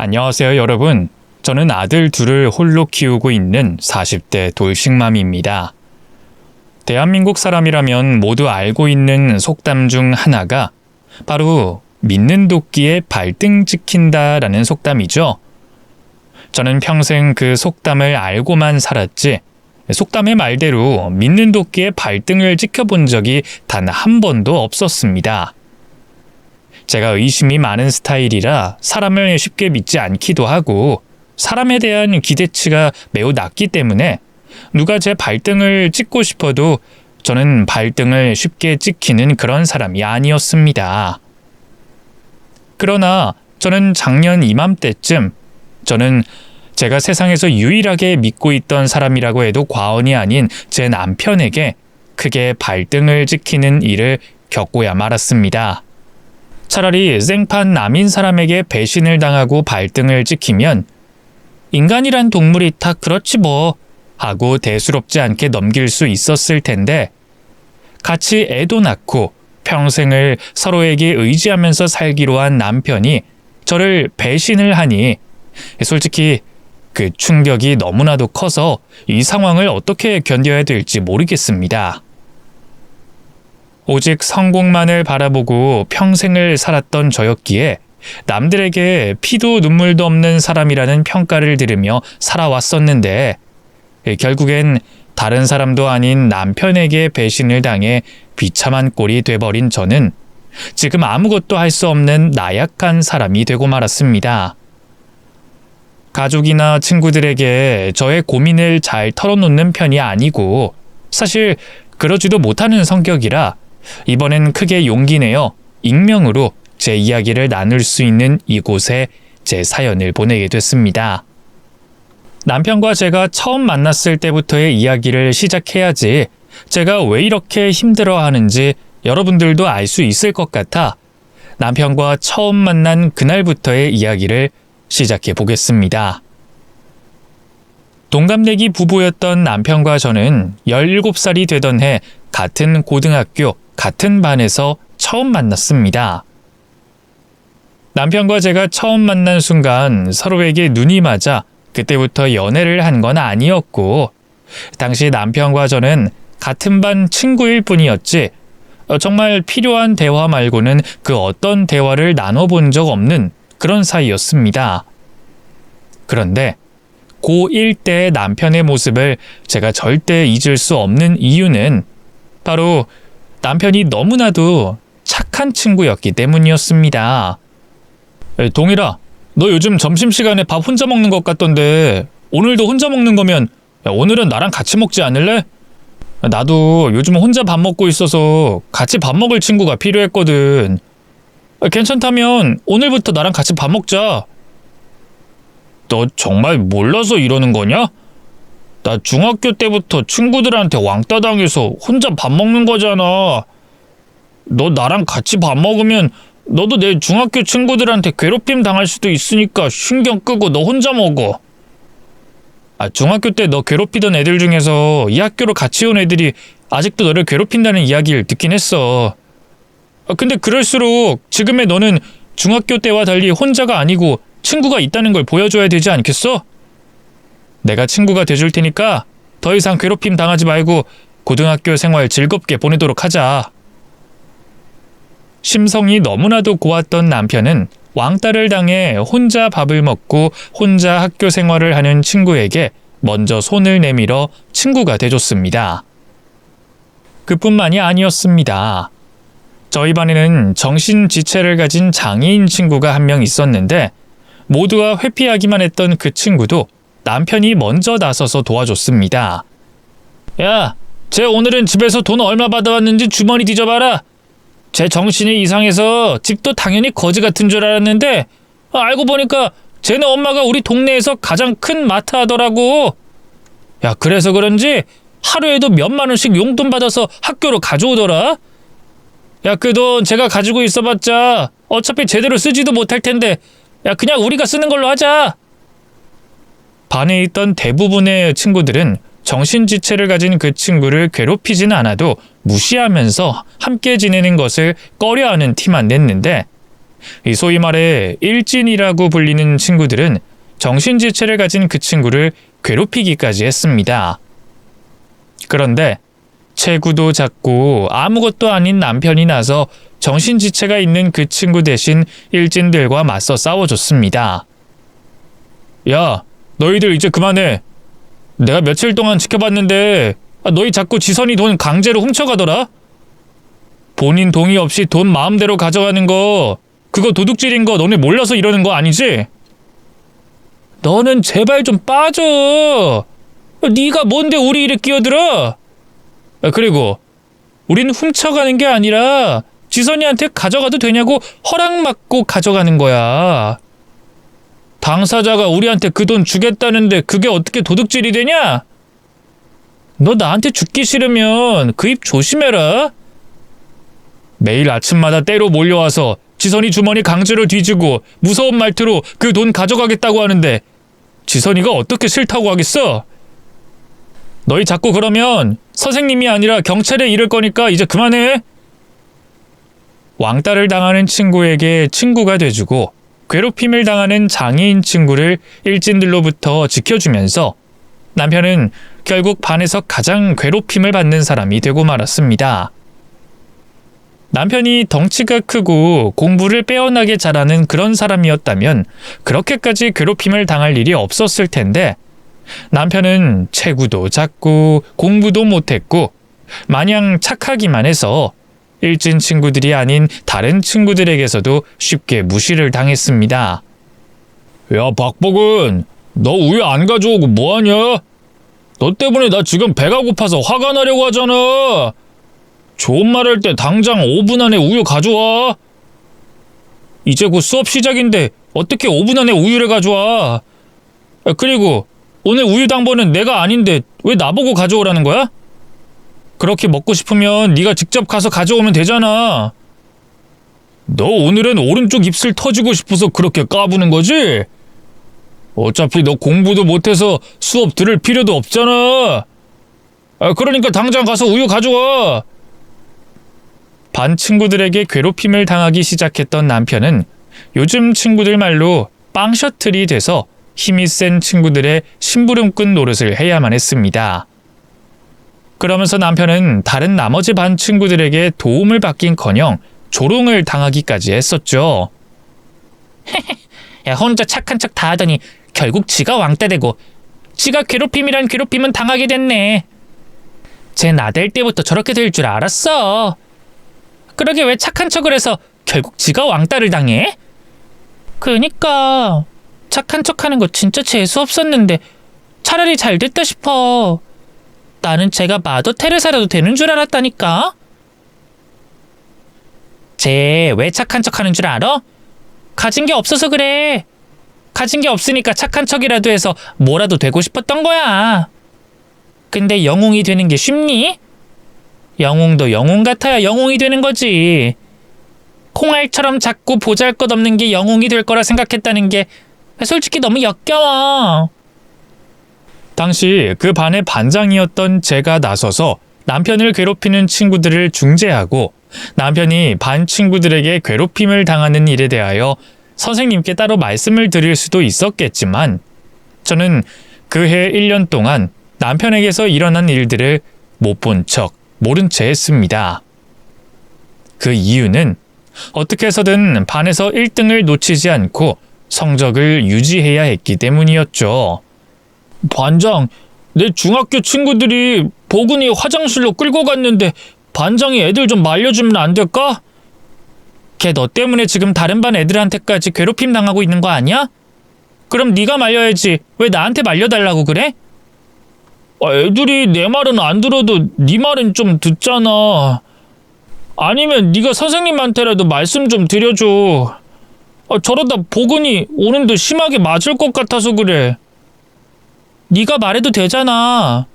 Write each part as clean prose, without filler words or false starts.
안녕하세요, 여러분. 저는 아들 둘을 홀로 키우고 있는 40대 돌싱맘입니다. 대한민국 사람이라면 모두 알고 있는 속담 중 하나가 바로 믿는 도끼에 발등 찍힌다라는 속담이죠. 저는 평생 그 속담을 알고만 살았지 속담의 말대로 믿는 도끼에 발등을 찍혀본 적이 단 한 번도 없었습니다. 제가 의심이 많은 스타일이라 사람을 쉽게 믿지 않기도 하고 사람에 대한 기대치가 매우 낮기 때문에 누가 제 발등을 찍고 싶어도 저는 발등을 쉽게 찍히는 그런 사람이 아니었습니다. 그러나 저는 작년 이맘때쯤 저는 제가 세상에서 유일하게 믿고 있던 사람이라고 해도 과언이 아닌 제 남편에게 크게 발등을 찍히는 일을 겪고야 말았습니다. 차라리 생판 남인 사람에게 배신을 당하고 발등을 찍히면 인간이란 동물이 다 그렇지 뭐 하고 대수롭지 않게 넘길 수 있었을 텐데 같이 애도 낳고 평생을 서로에게 의지하면서 살기로 한 남편이 저를 배신을 하니 솔직히 그 충격이 너무나도 커서 이 상황을 어떻게 견뎌야 될지 모르겠습니다. 오직 성공만을 바라보고 평생을 살았던 저였기에 남들에게 피도 눈물도 없는 사람이라는 평가를 들으며 살아왔었는데 결국엔 다른 사람도 아닌 남편에게 배신을 당해 비참한 꼴이 돼버린 저는 지금 아무것도 할 수 없는 나약한 사람이 되고 말았습니다. 가족이나 친구들에게 저의 고민을 잘 털어놓는 편이 아니고 사실 그러지도 못하는 성격이라 이번엔 크게 용기 내어 익명으로 제 이야기를 나눌 수 있는 이곳에 제 사연을 보내게 됐습니다. 남편과 제가 처음 만났을 때부터의 이야기를 시작해야지 제가 왜 이렇게 힘들어하는지 여러분들도 알 수 있을 것 같아 남편과 처음 만난 그날부터의 이야기를 시작해 보겠습니다. 동갑내기 부부였던 남편과 저는 17살이 되던 해 같은 고등학교, 같은 반에서 처음 만났습니다. 남편과 제가 처음 만난 순간 서로에게 눈이 맞아 그때부터 연애를 한 건 아니었고 당시 남편과 저는 같은 반 친구일 뿐이었지 정말 필요한 대화 말고는 그 어떤 대화를 나눠본 적 없는 그런 사이였습니다. 그런데 고1 때 남편의 모습을 제가 절대 잊을 수 없는 이유는 바로 남편이 너무나도 착한 친구였기 때문이었습니다. 동일아, 너 요즘 점심시간에 밥 혼자 먹는 것 같던데 오늘도 혼자 먹는 거면 오늘은 나랑 같이 먹지 않을래? 나도 요즘 혼자 밥 먹고 있어서 같이 밥 먹을 친구가 필요했거든. 괜찮다면 오늘부터 나랑 같이 밥 먹자. 너 정말 몰라서 이러는 거냐? 나 중학교 때부터 친구들한테 왕따 당해서 혼자 밥 먹는 거잖아. 너 나랑 같이 밥 먹으면 너도 내 중학교 친구들한테 괴롭힘 당할 수도 있으니까 신경 끄고 너 혼자 먹어. 중학교 때 너 괴롭히던 애들 중에서 이 학교로 같이 온 애들이 아직도 너를 괴롭힌다는 이야기를 듣긴 했어. 근데 그럴수록 지금의 너는 중학교 때와 달리 혼자가 아니고 친구가 있다는 걸 보여줘야 되지 않겠어? 내가 친구가 돼줄 테니까 더 이상 괴롭힘 당하지 말고 고등학교 생활 즐겁게 보내도록 하자. 심성이 너무나도 고왔던 남편은 왕따를 당해 혼자 밥을 먹고 혼자 학교 생활을 하는 친구에게 먼저 손을 내밀어 친구가 돼줬습니다. 그뿐만이 아니었습니다. 저희 반에는 정신지체를 가진 장애인 친구가 한 명 있었는데 모두가 회피하기만 했던 그 친구도 남편이 먼저 나서서 도와줬습니다. 야, 쟤 오늘은 집에서 돈 얼마 받아왔는지 주머니 뒤져봐라. 쟤 정신이 이상해서 집도 당연히 거지 같은 줄 알았는데 알고 보니까 쟤네 엄마가 우리 동네에서 가장 큰 마트 하더라고. 야, 그래서 그런지 하루에도 몇만 원씩 용돈 받아서 학교로 가져오더라. 야, 그 돈 제가 가지고 있어봤자 어차피 제대로 쓰지도 못할 텐데 야, 그냥 우리가 쓰는 걸로 하자. 반에 있던 대부분의 친구들은 정신지체를 가진 그 친구를 괴롭히진 않아도 무시하면서 함께 지내는 것을 꺼려하는 티만 냈는데 이 소위 말해 일진이라고 불리는 친구들은 정신지체를 가진 그 친구를 괴롭히기까지 했습니다. 그런데 체구도 작고 아무것도 아닌 남편이 나서 정신지체가 있는 그 친구 대신 일진들과 맞서 싸워줬습니다. 야, 너희들 이제 그만해. 내가 며칠 동안 지켜봤는데 너희 자꾸 지선이 돈 강제로 훔쳐가더라? 본인 동의 없이 돈 마음대로 가져가는 거 그거 도둑질인 거 너네 몰라서 이러는 거 아니지? 너는 제발 좀 빠져. 네가 뭔데 우리 일에 끼어들어? 그리고 우린 훔쳐가는 게 아니라 지선이한테 가져가도 되냐고 허락받고 가져가는 거야. 당사자가 우리한테 그 돈 주겠다는데 그게 어떻게 도둑질이 되냐? 너 나한테 죽기 싫으면 그 입 조심해라. 매일 아침마다 때로 몰려와서 지선이 주머니 강제로 뒤지고 무서운 말투로 그 돈 가져가겠다고 하는데 지선이가 어떻게 싫다고 하겠어? 너희 자꾸 그러면 선생님이 아니라 경찰에 이를 거니까 이제 그만해. 왕따를 당하는 친구에게 친구가 돼주고 괴롭힘을 당하는 장애인 친구를 일진들로부터 지켜주면서 남편은 결국 반에서 가장 괴롭힘을 받는 사람이 되고 말았습니다. 남편이 덩치가 크고 공부를 빼어나게 잘하는 그런 사람이었다면 그렇게까지 괴롭힘을 당할 일이 없었을 텐데 남편은 체구도 작고 공부도 못했고 마냥 착하기만 해서 일진 친구들이 아닌 다른 친구들에게서도 쉽게 무시를 당했습니다. 야, 박복은 너 우유 안 가져오고 뭐하냐? 너 때문에 나 지금 배가 고파서 화가 나려고 하잖아. 좋은 말 할 때 당장 5분 안에 우유 가져와. 이제 곧 수업 시작인데 어떻게 5분 안에 우유를 가져와? 그리고 오늘 우유 당번은 내가 아닌데 왜 나보고 가져오라는 거야? 그렇게 먹고 싶으면 네가 직접 가서 가져오면 되잖아. 너 오늘은 오른쪽 입술 터지고 싶어서 그렇게 까부는 거지? 어차피 너 공부도 못해서 수업 들을 필요도 없잖아. 그러니까 당장 가서 우유 가져와. 반 친구들에게 괴롭힘을 당하기 시작했던 남편은 요즘 친구들 말로 빵 셔틀이 돼서 힘이 센 친구들의 심부름꾼 노릇을 해야만 했습니다. 그러면서 남편은 다른 나머지 반 친구들에게 도움을 받긴커녕 조롱을 당하기까지 했었죠. 야, 혼자 착한 척 다 하더니 결국 지가 왕따 되고 지가 괴롭힘이란 괴롭힘은 당하게 됐네. 쟤 나댈 때부터 저렇게 될 줄 알았어. 그러게 왜 착한 척을 해서 결국 지가 왕따를 당해? 그니까 착한 척하는 거 진짜 재수 없었는데 차라리 잘 됐다 싶어. 나는 쟤가 마더 테레사라도 되는 줄 알았다니까. 쟤 왜 착한 척하는 줄 알아? 가진 게 없어서 그래. 가진 게 없으니까 착한 척이라도 해서 뭐라도 되고 싶었던 거야. 근데 영웅이 되는 게 쉽니? 영웅도 영웅 같아야 영웅이 되는 거지. 콩알처럼 작고 보잘것없는 게 영웅이 될 거라 생각했다는 게 솔직히 너무 역겨워. 당시 그 반의 반장이었던 제가 나서서 남편을 괴롭히는 친구들을 중재하고 남편이 반 친구들에게 괴롭힘을 당하는 일에 대하여 선생님께 따로 말씀을 드릴 수도 있었겠지만 저는 그해 1년 동안 남편에게서 일어난 일들을 못 본 척, 모른 채 했습니다. 그 이유는 어떻게 해서든 반에서 1등을 놓치지 않고 성적을 유지해야 했기 때문이었죠. 반장, 내 중학교 친구들이 보근이 화장실로 끌고 갔는데 반장이 애들 좀 말려주면 안 될까? 걔 너 때문에 지금 다른 반 애들한테까지 괴롭힘 당하고 있는 거 아니야? 그럼 네가 말려야지. 왜 나한테 말려달라고 그래? 애들이 내 말은 안 들어도 네 말은 좀 듣잖아. 아니면 네가 선생님한테라도 말씀 좀 드려줘. 저러다 보근이 오는데 심하게 맞을 것 같아서 그래. 네가 말해도 되잖아.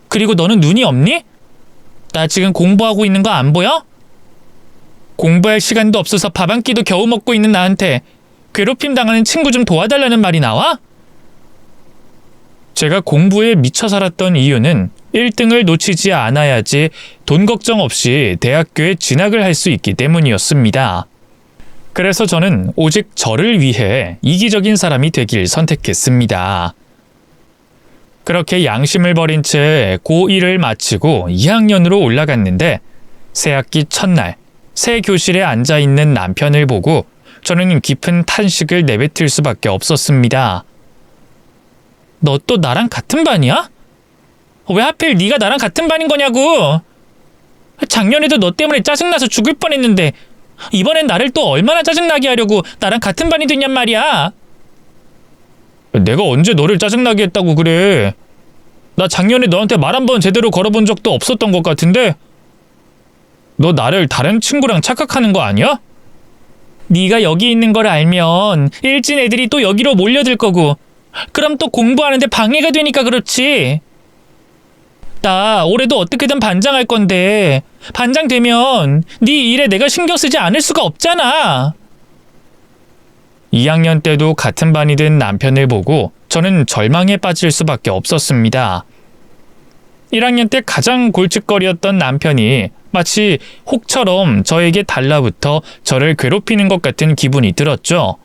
그리고 너는 눈이 없니? 나 지금 공부하고 있는 거 안 보여? 공부할 시간도 없어서 밥 한 끼도 겨우 먹고 있는 나한테 괴롭힘 당하는 친구 좀 도와달라는 말이 나와? 제가 공부에 미쳐 살았던 이유는 1등을 놓치지 않아야지 돈 걱정 없이 대학교에 진학을 할 수 있기 때문이었습니다. 그래서 저는 오직 저를 위해 이기적인 사람이 되길 선택했습니다. 그렇게 양심을 버린 채 고1을 마치고 2학년으로 올라갔는데 새학기 첫날 새 교실에 앉아있는 남편을 보고 저는 깊은 탄식을 내뱉을 수밖에 없었습니다. 너 또 나랑 같은 반이야? 왜 하필 네가 나랑 같은 반인 거냐고. 작년에도 너 때문에 짜증나서 죽을 뻔했는데 이번엔 나를 또 얼마나 짜증나게 하려고 나랑 같은 반이 됐냔 말이야. 내가 언제 너를 짜증나게 했다고 그래. 나 작년에 너한테 말 한 번 제대로 걸어본 적도 없었던 것 같은데 너 나를 다른 친구랑 착각하는 거 아니야? 네가 여기 있는 걸 알면 일진 애들이 또 여기로 몰려들 거고 그럼 또 공부하는데 방해가 되니까 그렇지. 나 올해도 어떻게든 반장할 건데 반장 되면 네 일에 내가 신경 쓰지 않을 수가 없잖아. 2학년 때도 같은 반이 된 남편을 보고 저는 절망에 빠질 수밖에 없었습니다. 1학년 때 가장 골칫거리였던 남편이 마치 혹처럼 저에게 달라붙어 저를 괴롭히는 것 같은 기분이 들었죠.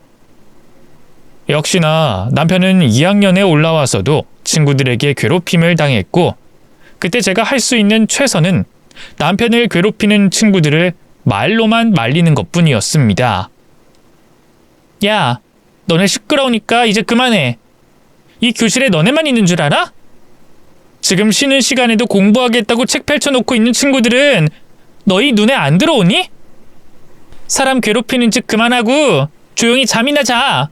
역시나 남편은 2학년에 올라와서도 친구들에게 괴롭힘을 당했고 그때 제가 할 수 있는 최선은 남편을 괴롭히는 친구들을 말로만 말리는 것뿐이었습니다. 야, 너네 시끄러우니까 이제 그만해. 이 교실에 너네만 있는 줄 알아? 지금 쉬는 시간에도 공부하겠다고 책 펼쳐놓고 있는 친구들은 너희 눈에 안 들어오니? 사람 괴롭히는 짓 그만하고 조용히 잠이나 자.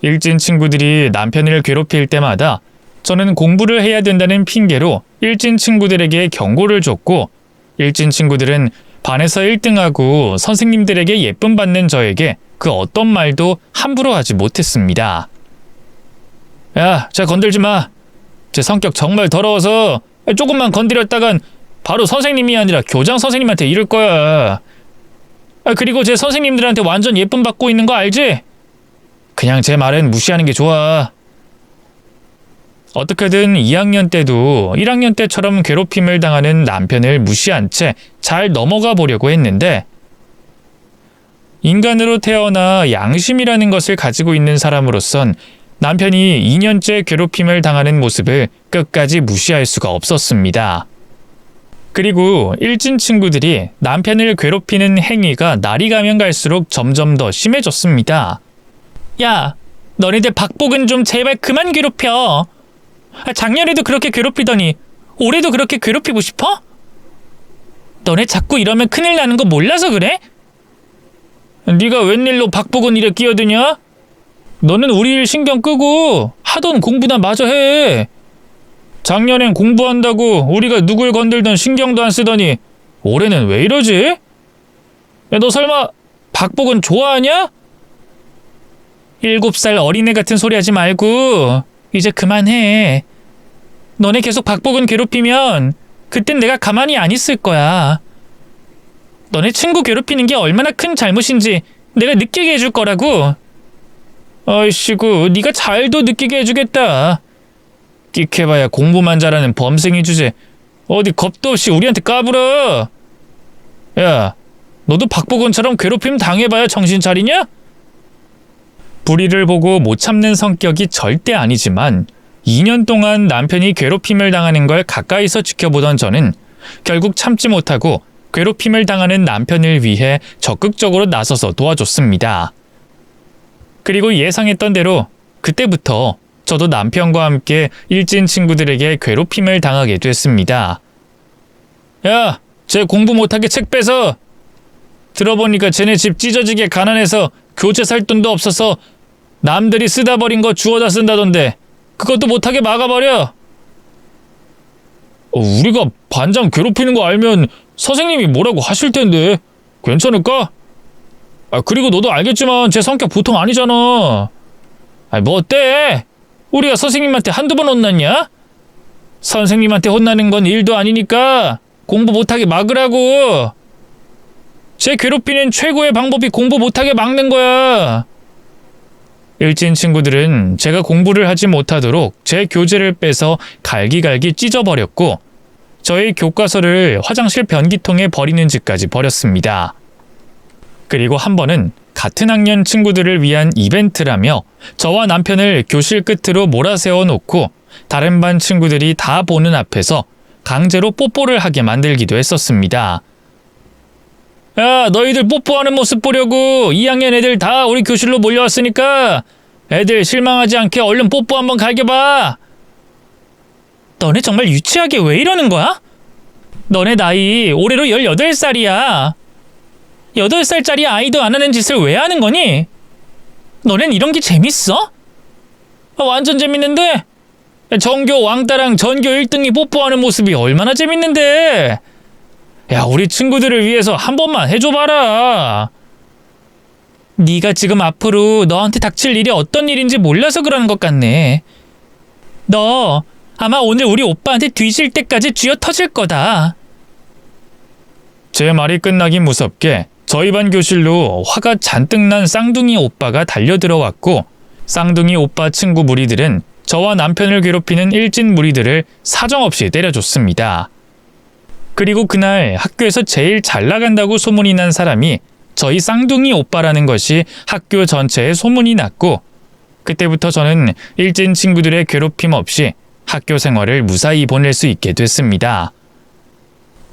일진 친구들이 남편을 괴롭힐 때마다 저는 공부를 해야 된다는 핑계로 일진 친구들에게 경고를 줬고 일진 친구들은 반에서 1등하고 선생님들에게 예쁨 받는 저에게 그 어떤 말도 함부로 하지 못했습니다. 야, 쟤 건들지 마. 제 성격 정말 더러워서 조금만 건드렸다간 바로 선생님이 아니라 교장 선생님한테 이를 거야. 그리고 제 선생님들한테 완전 예쁨 받고 있는 거 알지? 그냥 제 말은 무시하는 게 좋아. 어떻게든 2학년 때도 1학년 때처럼 괴롭힘을 당하는 남편을 무시한 채 잘 넘어가 보려고 했는데 인간으로 태어나 양심이라는 것을 가지고 있는 사람으로선 남편이 2년째 괴롭힘을 당하는 모습을 끝까지 무시할 수가 없었습니다. 그리고 일진 친구들이 남편을 괴롭히는 행위가 날이 가면 갈수록 점점 더 심해졌습니다. 야, 너네들 박복은 좀 제발 그만 괴롭혀. 작년에도 그렇게 괴롭히더니 올해도 그렇게 괴롭히고 싶어? 너네 자꾸 이러면 큰일 나는 거 몰라서 그래? 네가 웬일로 박복은 일에 끼어드냐? 너는 우리 일 신경 끄고 하던 공부나 마저 해. 작년엔 공부한다고 우리가 누굴 건들던 신경도 안 쓰더니 올해는 왜 이러지? 야, 너 설마 박복은 좋아하냐? 7살 어린애 같은 소리 하지 말고 이제 그만해. 너네 계속 박복은 괴롭히면 그땐 내가 가만히 안 있을 거야. 너네 친구 괴롭히는 게 얼마나 큰 잘못인지 내가 느끼게 해줄 거라고. 아이씨구, 네가 잘도 느끼게 해주겠다. 끽해봐야 공부만 잘하는 범생이 주제 어디 겁도 없이 우리한테 까불어. 야, 너도 박복원처럼 괴롭힘 당해봐야 정신 차리냐? 불의를 보고 못 참는 성격이 절대 아니지만 2년 동안 남편이 괴롭힘을 당하는 걸 가까이서 지켜보던 저는 결국 참지 못하고 괴롭힘을 당하는 남편을 위해 적극적으로 나서서 도와줬습니다. 그리고 예상했던 대로 그때부터 저도 남편과 함께 일진 친구들에게 괴롭힘을 당하게 됐습니다. 야, 쟤 공부 못하게 책 빼서. 들어보니까 쟤네 집 찢어지게 가난해서 교재 살 돈도 없어서 남들이 쓰다 버린 거 주워다 쓴다던데 그것도 못하게 막아버려. 우리가 반장 괴롭히는 거 알면 선생님이 뭐라고 하실 텐데 괜찮을까? 그리고 너도 알겠지만 제 성격 보통 아니잖아. 뭐 어때? 우리가 선생님한테 한두 번 혼났냐? 선생님한테 혼나는 건 일도 아니니까 공부 못하게 막으라고. 제 괴롭히는 최고의 방법이 공부 못하게 막는 거야. 일진 친구들은 제가 공부를 하지 못하도록 제 교재를 빼서 갈기갈기 찢어버렸고 저의 교과서를 화장실 변기통에 버리는 짓까지 벌였습니다. 그리고 한 번은 같은 학년 친구들을 위한 이벤트라며 저와 남편을 교실 끝으로 몰아세워 놓고 다른 반 친구들이 다 보는 앞에서 강제로 뽀뽀를 하게 만들기도 했었습니다. 야, 너희들 뽀뽀하는 모습 보려고 2학년 애들 다 우리 교실로 몰려왔으니까 애들 실망하지 않게 얼른 뽀뽀 한번 갈겨봐. 너네 정말 유치하게 왜 이러는 거야? 너네 나이 올해로 18살이야. 8살짜리 아이도 안 하는 짓을 왜 하는 거니? 너넨 이런 게 재밌어? 완전 재밌는데? 전교 왕따랑 전교 1등이 뽀뽀하는 모습이 얼마나 재밌는데? 야, 우리 친구들을 위해서 한 번만 해줘봐라. 네가 지금 앞으로 너한테 닥칠 일이 어떤 일인지 몰라서 그러는 것 같네. 너 아마 오늘 우리 오빠한테 뒤질 때까지 쥐어 터질 거다. 제 말이 끝나기 무섭게 저희 반 교실로 화가 잔뜩 난 쌍둥이 오빠가 달려들어왔고, 쌍둥이 오빠 친구 무리들은 저와 남편을 괴롭히는 일진 무리들을 사정없이 때려줬습니다. 그리고 그날 학교에서 제일 잘 나간다고 소문이 난 사람이 저희 쌍둥이 오빠라는 것이 학교 전체에 소문이 났고, 그때부터 저는 일진 친구들의 괴롭힘 없이 학교 생활을 무사히 보낼 수 있게 됐습니다.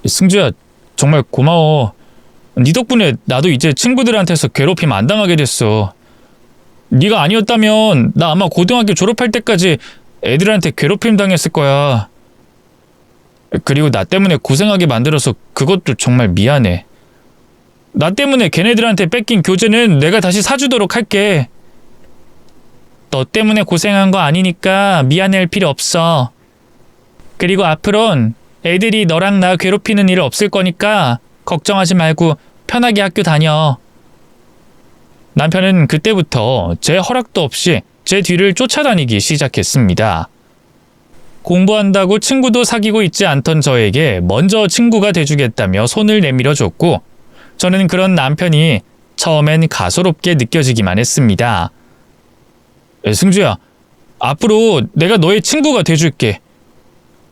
승주야, 정말 고마워. 네 덕분에 나도 이제 친구들한테서 괴롭힘 안 당하게 됐어. 네가 아니었다면 나 아마 고등학교 졸업할 때까지 애들한테 괴롭힘 당했을 거야. 그리고 나 때문에 고생하게 만들어서 그것도 정말 미안해. 나 때문에 걔네들한테 뺏긴 교재는 내가 다시 사주도록 할게. 너 때문에 고생한 거 아니니까 미안해할 필요 없어. 그리고 앞으론 애들이 너랑 나 괴롭히는 일 없을 거니까 걱정하지 말고 편하게 학교 다녀. 남편은 그때부터 제 허락도 없이 제 뒤를 쫓아다니기 시작했습니다. 공부한다고 친구도 사귀고 있지 않던 저에게 먼저 친구가 돼주겠다며 손을 내밀어줬고, 저는 그런 남편이 처음엔 가소롭게 느껴지기만 했습니다. 승주야, 앞으로 내가 너의 친구가 돼줄게.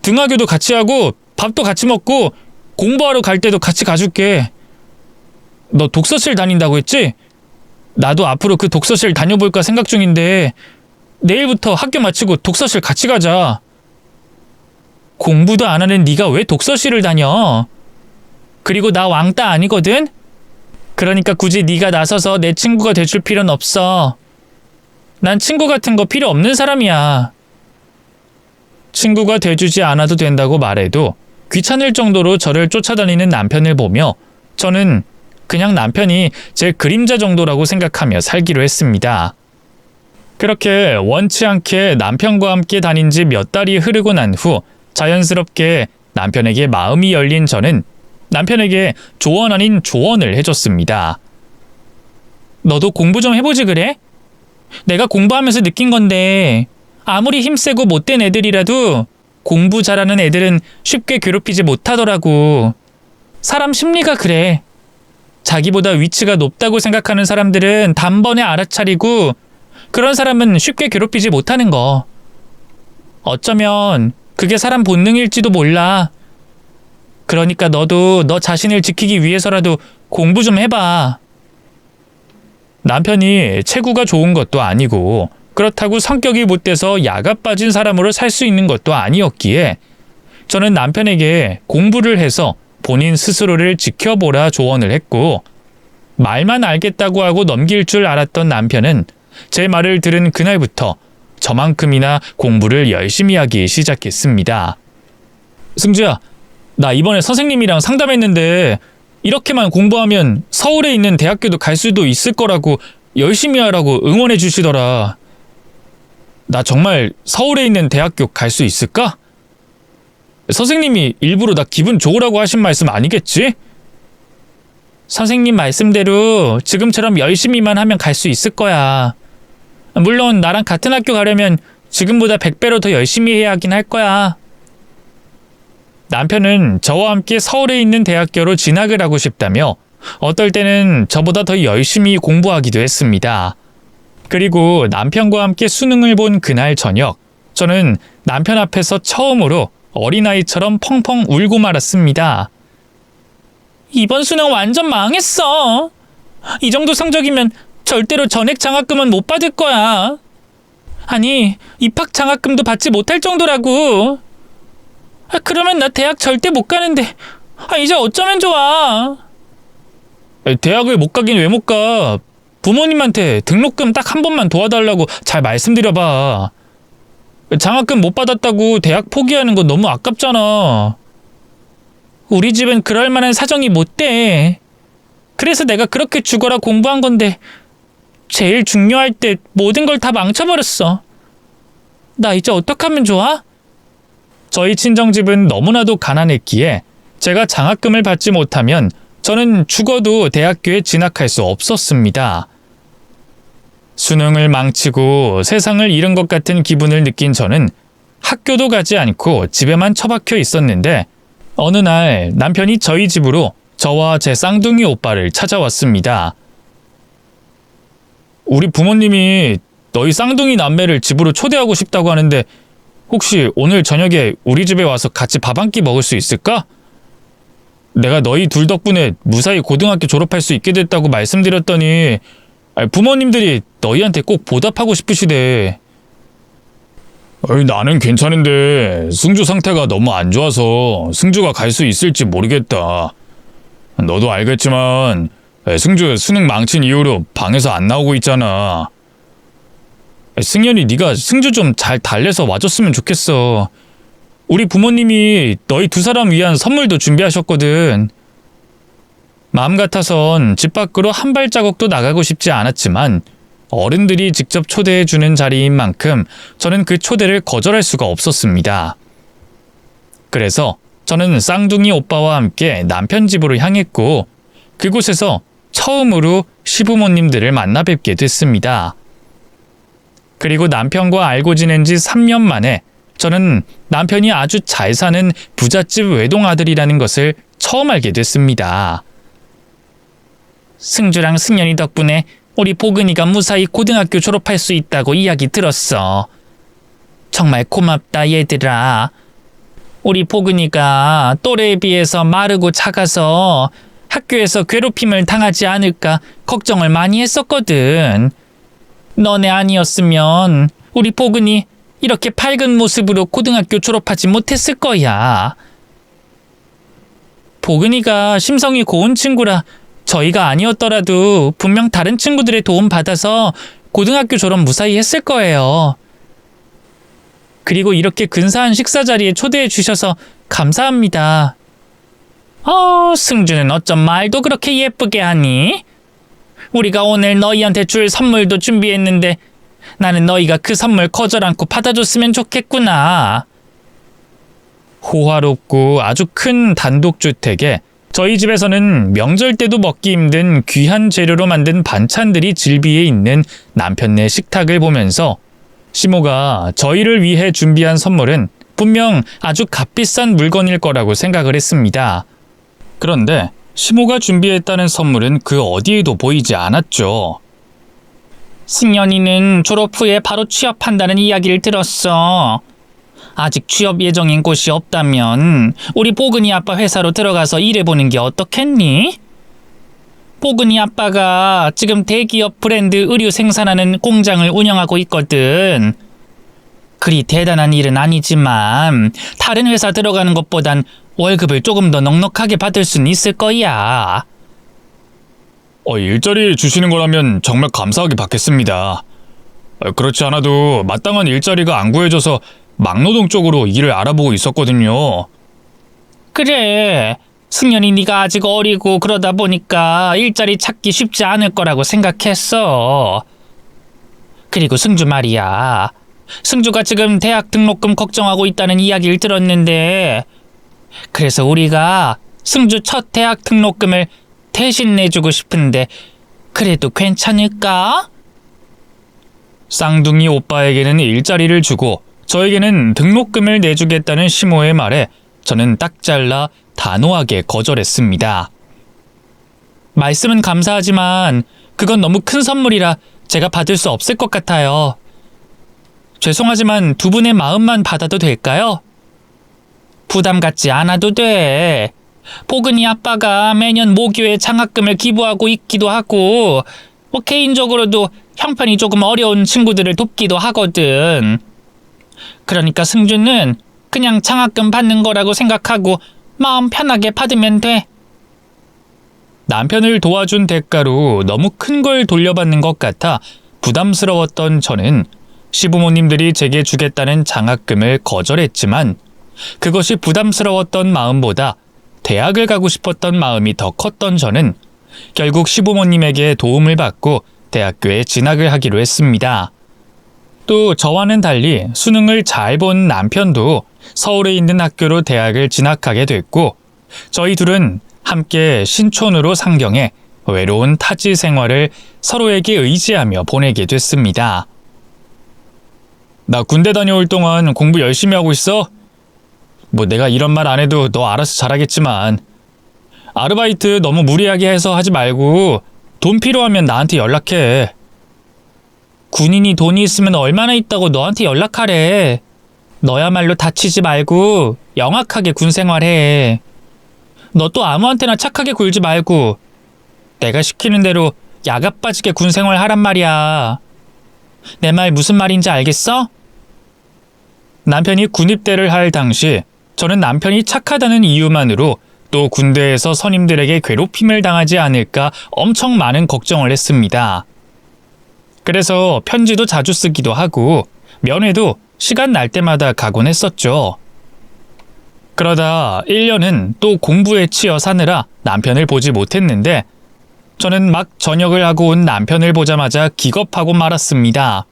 등하교도 같이 하고 밥도 같이 먹고 공부하러 갈 때도 같이 가줄게. 너 독서실 다닌다고 했지? 나도 앞으로 그 독서실 다녀볼까 생각 중인데 내일부터 학교 마치고 독서실 같이 가자. 공부도 안 하는 네가 왜 독서실을 다녀? 그리고 나 왕따 아니거든? 그러니까 굳이 네가 나서서 내 친구가 돼줄 필요는 없어. 난 친구 같은 거 필요 없는 사람이야. 친구가 돼주지 않아도 된다고 말해도 귀찮을 정도로 저를 쫓아다니는 남편을 보며 저는 그냥 남편이 제 그림자 정도라고 생각하며 살기로 했습니다. 그렇게 원치 않게 남편과 함께 다닌 지 몇 달이 흐르고 난 후 자연스럽게 남편에게 마음이 열린 저는 남편에게 조언 아닌 조언을 해줬습니다. 너도 공부 좀 해보지 그래? 내가 공부하면서 느낀 건데 아무리 힘세고 못된 애들이라도 공부 잘하는 애들은 쉽게 괴롭히지 못하더라고. 사람 심리가 그래. 자기보다 위치가 높다고 생각하는 사람들은 단번에 알아차리고 그런 사람은 쉽게 괴롭히지 못하는 거. 어쩌면 그게 사람 본능일지도 몰라. 그러니까 너도 너 자신을 지키기 위해서라도 공부 좀 해봐. 남편이 체구가 좋은 것도 아니고 그렇다고 성격이 못돼서 야가 빠진 사람으로 살 수 있는 것도 아니었기에 저는 남편에게 공부를 해서 본인 스스로를 지켜보라 조언을 했고, 말만 알겠다고 하고 넘길 줄 알았던 남편은 제 말을 들은 그날부터 저만큼이나 공부를 열심히 하기 시작했습니다. 승주야, 나 이번에 선생님이랑 상담했는데 이렇게만 공부하면 서울에 있는 대학교도 갈 수도 있을 거라고 열심히 하라고 응원해 주시더라. 나 정말 서울에 있는 대학교 갈 수 있을까? 선생님이 일부러 나 기분 좋으라고 하신 말씀 아니겠지? 선생님 말씀대로 지금처럼 열심히만 하면 갈 수 있을 거야. 물론 나랑 같은 학교 가려면 지금보다 100배로 더 열심히 해야 하긴 할 거야. 남편은 저와 함께 서울에 있는 대학교로 진학을 하고 싶다며 어떨 때는 저보다 더 열심히 공부하기도 했습니다. 그리고 남편과 함께 수능을 본 그날 저녁, 저는 남편 앞에서 처음으로 어린아이처럼 펑펑 울고 말았습니다. 이번 수능 완전 망했어. 이 정도 성적이면 절대로 전액 장학금은 못 받을 거야. 아니, 입학 장학금도 받지 못할 정도라고. 그러면 나 대학 절대 못 가는데 이제 어쩌면 좋아. 대학을 못 가긴 왜 못 가. 부모님한테 등록금 딱 한 번만 도와달라고 잘 말씀드려봐. 장학금 못 받았다고 대학 포기하는 건 너무 아깝잖아. 우리 집은 그럴 만한 사정이 못 돼. 그래서 내가 그렇게 죽어라 공부한 건데 제일 중요할 때 모든 걸 다 망쳐버렸어. 나 이제 어떡하면 좋아? 저희 친정집은 너무나도 가난했기에 제가 장학금을 받지 못하면 저는 죽어도 대학교에 진학할 수 없었습니다. 수능을 망치고 세상을 잃은 것 같은 기분을 느낀 저는 학교도 가지 않고 집에만 처박혀 있었는데 어느 날 남편이 저희 집으로 저와 제 쌍둥이 오빠를 찾아왔습니다. 우리 부모님이 너희 쌍둥이 남매를 집으로 초대하고 싶다고 하는데 혹시 오늘 저녁에 우리 집에 와서 같이 밥 한 끼 먹을 수 있을까? 내가 너희 둘 덕분에 무사히 고등학교 졸업할 수 있게 됐다고 말씀드렸더니 부모님들이 너희한테 꼭 보답하고 싶으시대. 나는 괜찮은데 승주 상태가 너무 안 좋아서 승주가 갈 수 있을지 모르겠다. 너도 알겠지만 승주 수능 망친 이후로 방에서 안 나오고 있잖아. 승현이 네가 승주 좀 잘 달래서 와줬으면 좋겠어. 우리 부모님이 너희 두 사람 위한 선물도 준비하셨거든. 마음 같아선 집 밖으로 한 발자국도 나가고 싶지 않았지만 어른들이 직접 초대해주는 자리인 만큼 저는 그 초대를 거절할 수가 없었습니다. 그래서 저는 쌍둥이 오빠와 함께 남편 집으로 향했고 그곳에서 처음으로 시부모님들을 만나 뵙게 됐습니다. 그리고 남편과 알고 지낸 지 3년 만에 저는 남편이 아주 잘 사는 부잣집 외동아들이라는 것을 처음 알게 됐습니다. 승주랑 승연이 덕분에 우리 보근이가 무사히 고등학교 졸업할 수 있다고 이야기 들었어. 정말 고맙다 얘들아. 우리 보근이가 또래에 비해서 마르고 작아서 학교에서 괴롭힘을 당하지 않을까 걱정을 많이 했었거든. 너네 아니었으면 우리 보근이 이렇게 밝은 모습으로 고등학교 졸업하지 못했을 거야. 보근이가 심성이 고운 친구라 저희가 아니었더라도 분명 다른 친구들의 도움 받아서 고등학교 졸업 무사히 했을 거예요. 그리고 이렇게 근사한 식사 자리에 초대해 주셔서 감사합니다. 승주는 어쩜 말도 그렇게 예쁘게 하니? 우리가 오늘 너희한테 줄 선물도 준비했는데 나는 너희가 그 선물 거절 않고 받아줬으면 좋겠구나. 호화롭고 아주 큰 단독주택에 저희 집에서는 명절 때도 먹기 힘든 귀한 재료로 만든 반찬들이 질비해 있는 남편네 식탁을 보면서 시모가 저희를 위해 준비한 선물은 분명 아주 값비싼 물건일 거라고 생각을 했습니다. 그런데 시모가 준비했다는 선물은 그 어디에도 보이지 않았죠. 승연이는 졸업 후에 바로 취업한다는 이야기를 들었어. 아직 취업 예정인 곳이 없다면 우리 보근이 아빠 회사로 들어가서 일해보는 게 어떻겠니? 보근이 아빠가 지금 대기업 브랜드 의류 생산하는 공장을 운영하고 있거든. 그리 대단한 일은 아니지만 다른 회사 들어가는 것보단 월급을 조금 더 넉넉하게 받을 수는 있을 거야. 일자리 주시는 거라면 정말 감사하게 받겠습니다. 그렇지 않아도 마땅한 일자리가 안 구해져서 막노동 쪽으로 일을 알아보고 있었거든요. 그래. 승연이 네가 아직 어리고 그러다 보니까 일자리 찾기 쉽지 않을 거라고 생각했어. 그리고 승주 말이야. 승주가 지금 대학 등록금 걱정하고 있다는 이야기를 들었는데 그래서 우리가 승주 첫 대학 등록금을 대신 내주고 싶은데 그래도 괜찮을까? 쌍둥이 오빠에게는 일자리를 주고 저에게는 등록금을 내주겠다는 시모의 말에 저는 딱 잘라 단호하게 거절했습니다. 말씀은 감사하지만 그건 너무 큰 선물이라 제가 받을 수 없을 것 같아요. 죄송하지만 두 분의 마음만 받아도 될까요? 부담 갖지 않아도 돼. 포근이 아빠가 매년 모교에 장학금을 기부하고 있기도 하고 개인적으로도 형편이 조금 어려운 친구들을 돕기도 하거든. 그러니까 승준은 그냥 장학금 받는 거라고 생각하고 마음 편하게 받으면 돼. 남편을 도와준 대가로 너무 큰 걸 돌려받는 것 같아 부담스러웠던 저는 시부모님들이 제게 주겠다는 장학금을 거절했지만 그것이 부담스러웠던 마음보다 대학을 가고 싶었던 마음이 더 컸던 저는 결국 시부모님에게 도움을 받고 대학교에 진학을 하기로 했습니다. 또 저와는 달리 수능을 잘 본 남편도 서울에 있는 학교로 대학을 진학하게 됐고 저희 둘은 함께 신촌으로 상경해 외로운 타지 생활을 서로에게 의지하며 보내게 됐습니다. 나 군대 다녀올 동안 공부 열심히 하고 있어? 내가 이런 말 안 해도 너 알아서 잘하겠지만 아르바이트 너무 무리하게 해서 하지 말고 돈 필요하면 나한테 연락해. 군인이 돈이 있으면 얼마나 있다고 너한테 연락하래. 너야말로 다치지 말고 영악하게 군 생활해. 너 또 아무한테나 착하게 굴지 말고 내가 시키는 대로 야가 빠지게 군 생활 하란 말이야. 내 말 무슨 말인지 알겠어? 남편이 군입대를 할 당시 저는 남편이 착하다는 이유만으로 또 군대에서 선임들에게 괴롭힘을 당하지 않을까 엄청 많은 걱정을 했습니다. 그래서 편지도 자주 쓰기도 하고 면회도 시간 날 때마다 가곤 했었죠. 그러다 1년은 또 공부에 치여 사느라 남편을 보지 못했는데 저는 막 전역을 하고 온 남편을 보자마자 기겁하고 말았습니다.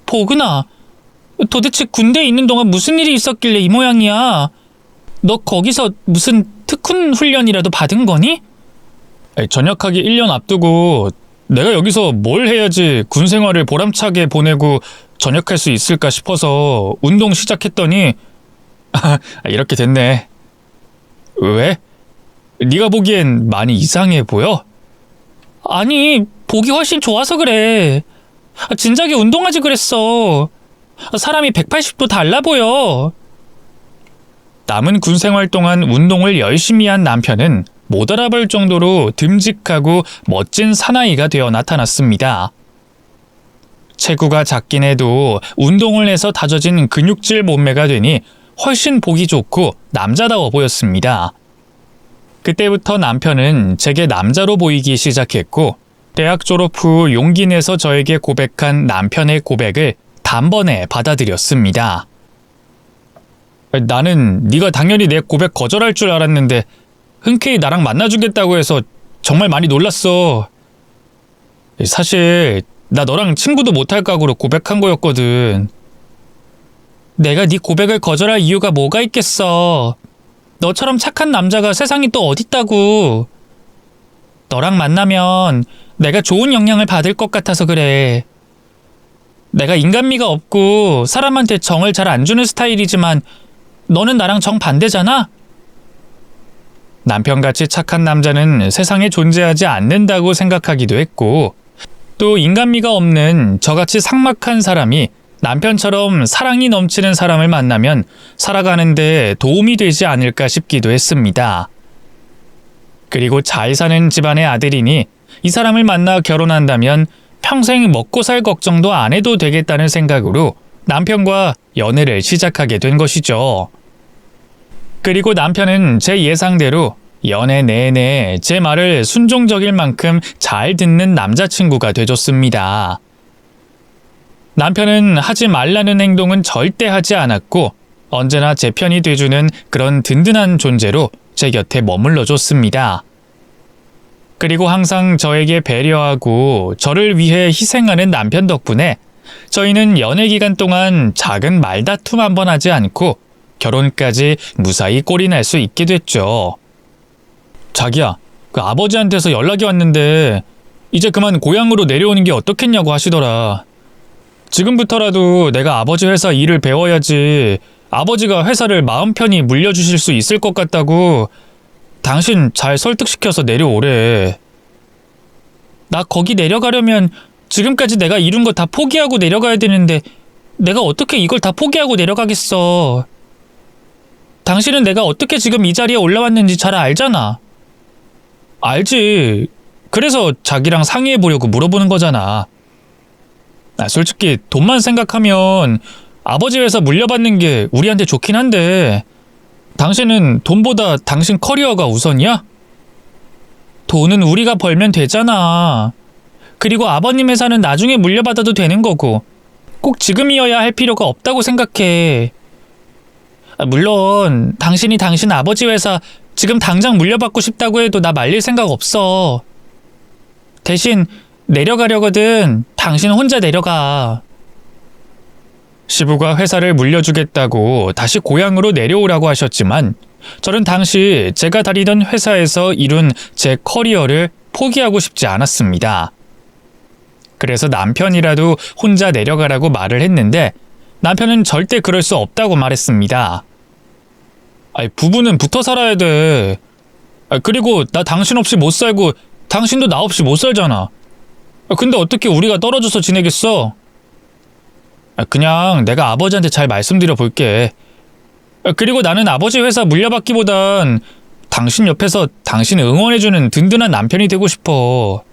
보근아, 도대체 군대에 있는 동안 무슨 일이 있었길래 이 모양이야? 너 거기서 무슨 특훈 훈련이라도 받은 거니? 전역하기 1년 앞두고 내가 여기서 뭘 해야지 군 생활을 보람차게 보내고 전역할 수 있을까 싶어서 운동 시작했더니 이렇게 됐네. 왜? 네가 보기엔 많이 이상해 보여? 아니, 보기 훨씬 좋아서 그래. 진작에 운동하지 그랬어. 사람이 180도 달라 보여. 남은 군 생활 동안 운동을 열심히 한 남편은 못 알아볼 정도로 듬직하고 멋진 사나이가 되어 나타났습니다. 체구가 작긴 해도 운동을 해서 다져진 근육질 몸매가 되니 훨씬 보기 좋고 남자다워 보였습니다. 그때부터 남편은 제게 남자로 보이기 시작했고 대학 졸업 후 용기 내서 저에게 고백한 남편의 고백을 단번에 받아들였습니다. 나는 네가 당연히 내 고백 거절할 줄 알았는데 흔쾌히 나랑 만나주겠다고 해서 정말 많이 놀랐어. 사실 나 너랑 친구도 못할 각오로 고백한 거였거든. 내가 네 고백을 거절할 이유가 뭐가 있겠어. 너처럼 착한 남자가 세상에 또 어딨다고. 너랑 만나면 내가 좋은 영향을 받을 것 같아서 그래. 내가 인간미가 없고 사람한테 정을 잘 안 주는 스타일이지만 너는 나랑 정반대잖아? 남편같이 착한 남자는 세상에 존재하지 않는다고 생각하기도 했고 또 인간미가 없는 저같이 삭막한 사람이 남편처럼 사랑이 넘치는 사람을 만나면 살아가는데 도움이 되지 않을까 싶기도 했습니다. 그리고 잘 사는 집안의 아들이니 이 사람을 만나 결혼한다면 평생 먹고 살 걱정도 안 해도 되겠다는 생각으로 남편과 연애를 시작하게 된 것이죠. 그리고 남편은 제 예상대로 연애 내내 제 말을 순종적일 만큼 잘 듣는 남자친구가 되줬습니다. 남편은 하지 말라는 행동은 절대 하지 않았고 언제나 제 편이 돼주는 그런 든든한 존재로 제 곁에 머물러 줬습니다. 그리고 항상 저에게 배려하고 저를 위해 희생하는 남편 덕분에 저희는 연애 기간 동안 작은 말다툼 한 번 하지 않고 결혼까지 무사히 꼴이 날 수 있게 됐죠. 자기야, 그 아버지한테서 연락이 왔는데 이제 그만 고향으로 내려오는 게 어떻겠냐고 하시더라. 지금부터라도 내가 아버지 회사 일을 배워야지 아버지가 회사를 마음 편히 물려주실 수 있을 것 같다고 당신 잘 설득시켜서 내려오래. 나 거기 내려가려면 지금까지 내가 이룬 거 다 포기하고 내려가야 되는데 내가 어떻게 이걸 다 포기하고 내려가겠어. 당신은 내가 어떻게 지금 이 자리에 올라왔는지 잘 알잖아. 알지. 그래서 자기랑 상의해보려고 물어보는 거잖아. 솔직히 돈만 생각하면 아버지 회사 물려받는 게 우리한테 좋긴 한데 당신은 돈보다 당신 커리어가 우선이야? 돈은 우리가 벌면 되잖아. 그리고 아버님 회사는 나중에 물려받아도 되는 거고 꼭 지금이어야 할 필요가 없다고 생각해. 물론 당신이 당신 아버지 회사 지금 당장 물려받고 싶다고 해도 나 말릴 생각 없어. 대신 내려가려거든 당신 혼자 내려가. 시부가 회사를 물려주겠다고 다시 고향으로 내려오라고 하셨지만 저는 당시 제가 다니던 회사에서 이룬 제 커리어를 포기하고 싶지 않았습니다. 그래서 남편이라도 혼자 내려가라고 말을 했는데 남편은 절대 그럴 수 없다고 말했습니다. 부부는 붙어 살아야 돼. 그리고 나 당신 없이 못 살고 당신도 나 없이 못 살잖아. 근데 어떻게 우리가 떨어져서 지내겠어? 그냥 내가 아버지한테 잘 말씀드려 볼게. 그리고 나는 아버지 회사 물려받기보단 당신 옆에서 당신을 응원해주는 든든한 남편이 되고 싶어.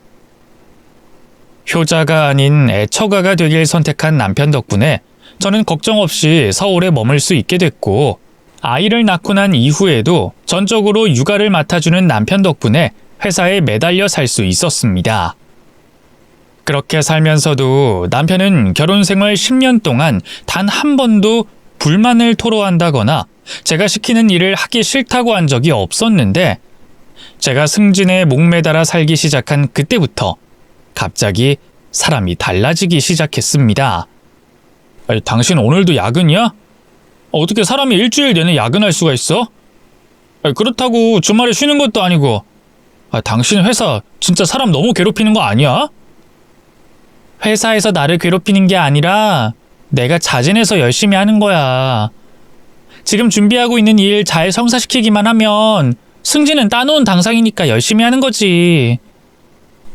효자가 아닌 애처가가 되길 선택한 남편 덕분에 저는 걱정 없이 서울에 머물 수 있게 됐고 아이를 낳고 난 이후에도 전적으로 육아를 맡아주는 남편 덕분에 회사에 매달려 살 수 있었습니다. 그렇게 살면서도 남편은 결혼 생활 10년 동안 단 한 번도 불만을 토로한다거나 제가 시키는 일을 하기 싫다고 한 적이 없었는데 제가 승진에 목매달아 살기 시작한 그때부터 갑자기 사람이 달라지기 시작했습니다. 당신 오늘도 야근이야? 어떻게 사람이 일주일 내내 야근할 수가 있어? 그렇다고 주말에 쉬는 것도 아니고. 당신 회사 진짜 사람 너무 괴롭히는 거 아니야? 회사에서 나를 괴롭히는 게 아니라 내가 자진해서 열심히 하는 거야. 지금 준비하고 있는 일 잘 성사시키기만 하면 승진은 따놓은 당상이니까 열심히 하는 거지.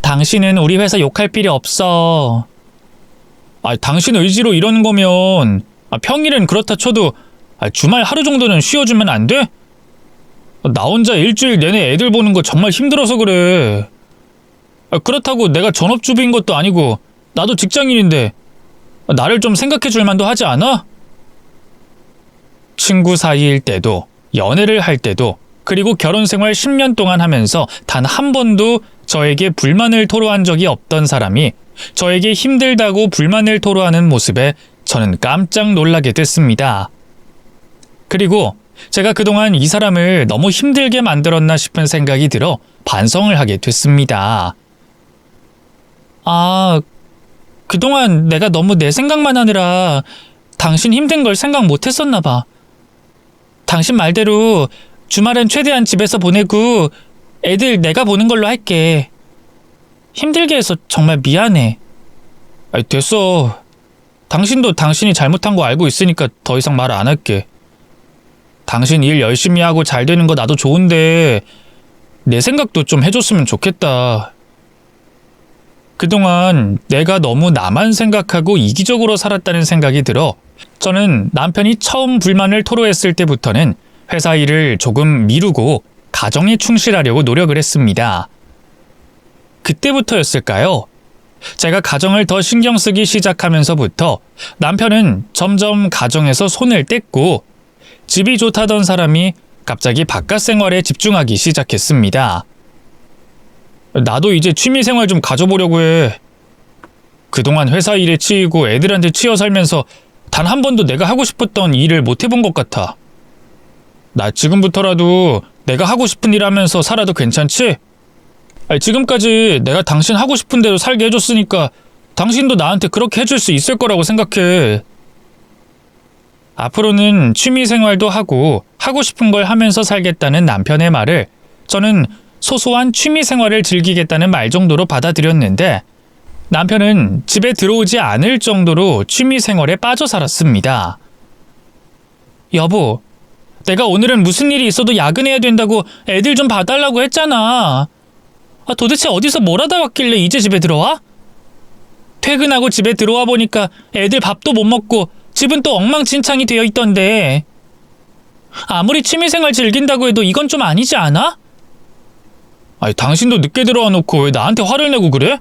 당신은 우리 회사 욕할 필요 없어. 당신 의지로 이러는 거면 평일엔 그렇다 쳐도 주말 하루 정도는 쉬어주면 안 돼? 나 혼자 일주일 내내 애들 보는 거 정말 힘들어서 그래. 그렇다고 내가 전업주부인 것도 아니고 나도 직장인인데 나를 좀 생각해 줄 만도 하지 않아? 친구 사이일 때도 연애를 할 때도 그리고 결혼 생활 10년 동안 하면서 단 한 번도 저에게 불만을 토로한 적이 없던 사람이 저에게 힘들다고 불만을 토로하는 모습에 저는 깜짝 놀라게 됐습니다. 그리고 제가 그동안 이 사람을 너무 힘들게 만들었나 싶은 생각이 들어 반성을 하게 됐습니다. 그동안 내가 너무 내 생각만 하느라 당신 힘든 걸 생각 못 했었나 봐. 당신 말대로 주말엔 최대한 집에서 보내고 애들 내가 보는 걸로 할게. 힘들게 해서 정말 미안해. 됐어. 당신도 당신이 잘못한 거 알고 있으니까 더 이상 말 안 할게. 당신 일 열심히 하고 잘 되는 거 나도 좋은데 내 생각도 좀 해줬으면 좋겠다. 그동안 내가 너무 나만 생각하고 이기적으로 살았다는 생각이 들어 저는 남편이 처음 불만을 토로했을 때부터는 회사 일을 조금 미루고 가정에 충실하려고 노력을 했습니다. 그때부터였을까요? 제가 가정을 더 신경 쓰기 시작하면서부터 남편은 점점 가정에서 손을 뗐고 집이 좋다던 사람이 갑자기 바깥 생활에 집중하기 시작했습니다. 나도 이제 취미생활 좀 가져보려고 해. 그동안 회사 일에 치이고 애들한테 치여 살면서 단 한 번도 내가 하고 싶었던 일을 못 해본 것 같아. 나 지금부터라도 내가 하고 싶은 일 하면서 살아도 괜찮지? 지금까지 내가 당신 하고 싶은 대로 살게 해줬으니까 당신도 나한테 그렇게 해줄 수 있을 거라고 생각해. 앞으로는 취미생활도 하고 싶은 걸 하면서 살겠다는 남편의 말을 저는 소소한 취미생활을 즐기겠다는 말 정도로 받아들였는데 남편은 집에 들어오지 않을 정도로 취미생활에 빠져 살았습니다. 여보, 내가 오늘은 무슨 일이 있어도 야근해야 된다고 애들 좀 봐달라고 했잖아. 도대체 어디서 뭘 하다 왔길래 이제 집에 들어와? 퇴근하고 집에 들어와 보니까 애들 밥도 못 먹고 집은 또 엉망진창이 되어 있던데. 아무리 취미생활 즐긴다고 해도 이건 좀 아니지 않아? 아니, 당신도 늦게 들어와 놓고 왜 나한테 화를 내고 그래?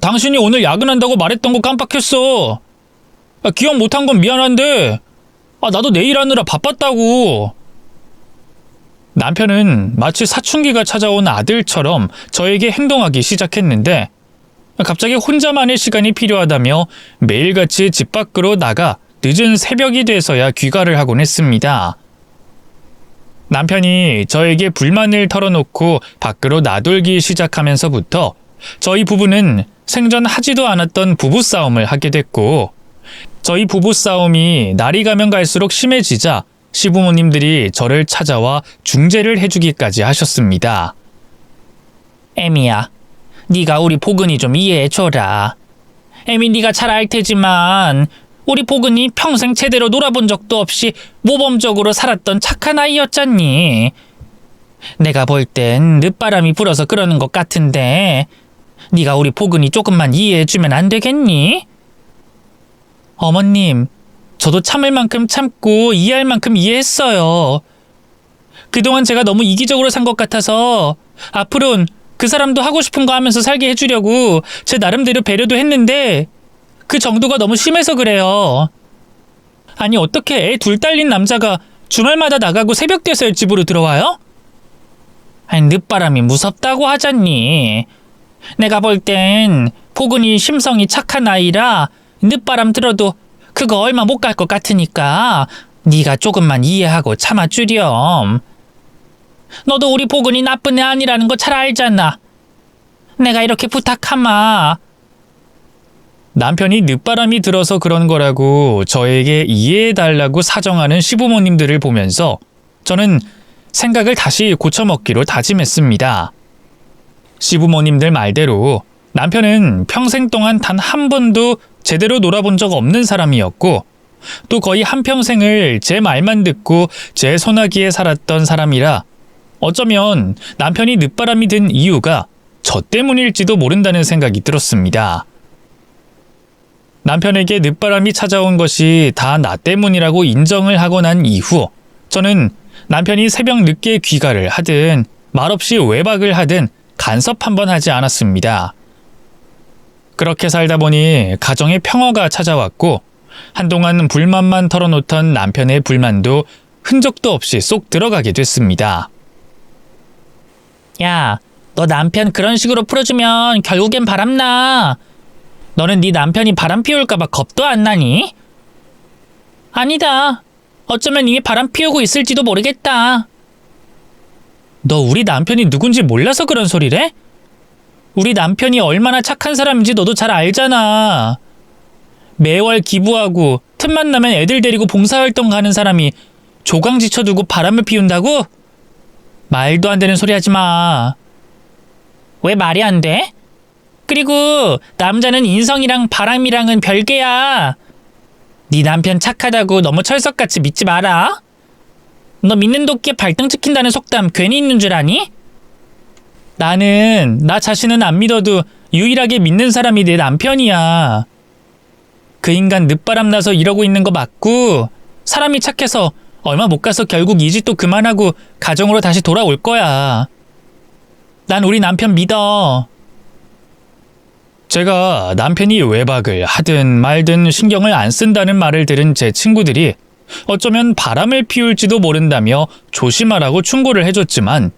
당신이 오늘 야근한다고 말했던 거 깜빡했어. 기억 못한 건 미안한데 나도 내일 하느라 바빴다고. 남편은 마치 사춘기가 찾아온 아들처럼 저에게 행동하기 시작했는데 갑자기 혼자만의 시간이 필요하다며 매일같이 집 밖으로 나가 늦은 새벽이 돼서야 귀가를 하곤 했습니다. 남편이 저에게 불만을 털어놓고 밖으로 나돌기 시작하면서부터 저희 부부는 생전 하지도 않았던 부부싸움을 하게 됐고, 저희 부부싸움이 날이 가면 갈수록 심해지자 시부모님들이 저를 찾아와 중재를 해주기까지 하셨습니다. 애미야, 네가 우리 복은이 좀 이해해줘라. 애미, 네가 잘 알 테지만 우리 복은이 평생 제대로 놀아본 적도 없이 모범적으로 살았던 착한 아이였잖니. 내가 볼 땐 늦바람이 불어서 그러는 것 같은데 네가 우리 복은이 조금만 이해해주면 안 되겠니? 어머님, 저도 참을 만큼 참고 이해할 만큼 이해했어요. 그동안 제가 너무 이기적으로 산 것 같아서 앞으로는 그 사람도 하고 싶은 거 하면서 살게 해주려고 제 나름대로 배려도 했는데 그 정도가 너무 심해서 그래요. 아니, 어떻게 애 둘 딸린 남자가 주말마다 나가고 새벽 돼서야 집으로 들어와요? 아니, 늦바람이 무섭다고 하잖니. 내가 볼 땐 복은이 심성이 착한 아이라 늦바람 들어도 그거 얼마 못 갈 것 같으니까 네가 조금만 이해하고 참아주렴. 너도 우리 복은이 나쁜 애 아니라는 거 잘 알잖아. 내가 이렇게 부탁하마. 남편이 늦바람이 들어서 그런 거라고 저에게 이해해달라고 사정하는 시부모님들을 보면서 저는 생각을 다시 고쳐먹기로 다짐했습니다. 시부모님들 말대로 남편은 평생 동안 단 한 번도 제대로 놀아본 적 없는 사람이었고, 또 거의 한평생을 제 말만 듣고 제 손아귀에 살았던 사람이라 어쩌면 남편이 늦바람이 든 이유가 저 때문일지도 모른다는 생각이 들었습니다. 남편에게 늦바람이 찾아온 것이 다 나 때문이라고 인정을 하고 난 이후 저는 남편이 새벽 늦게 귀가를 하든 말없이 외박을 하든 간섭 한번 하지 않았습니다. 그렇게 살다 보니 가정에 평화가 찾아왔고 한동안 불만만 털어놓던 남편의 불만도 흔적도 없이 쏙 들어가게 됐습니다. 야, 너 남편 그런 식으로 풀어주면 결국엔 바람나. 너는 네 남편이 바람 피울까봐 겁도 안 나니? 아니다. 어쩌면 이미 바람 피우고 있을지도 모르겠다. 너 우리 남편이 누군지 몰라서 그런 소리래? 우리 남편이 얼마나 착한 사람인지 너도 잘 알잖아. 매월 기부하고 틈만 나면 애들 데리고 봉사활동 가는 사람이 조강지 쳐두고 바람을 피운다고? 말도 안 되는 소리 하지 마. 왜 말이 안 돼? 그리고 남자는 인성이랑 바람이랑은 별개야. 네 남편 착하다고 너무 철석같이 믿지 마라. 너 믿는 도끼에 발등 찍힌다는 속담 괜히 있는 줄 아니? 나는 나 자신은 안 믿어도 유일하게 믿는 사람이 내 남편이야. 그 인간 늦바람 나서 이러고 있는 거 맞고 사람이 착해서 얼마 못 가서 결국 이 짓도 그만하고 가정으로 다시 돌아올 거야. 난 우리 남편 믿어. 제가 남편이 외박을 하든 말든 신경을 안 쓴다는 말을 들은 제 친구들이 어쩌면 바람을 피울지도 모른다며 조심하라고 충고를 해줬지만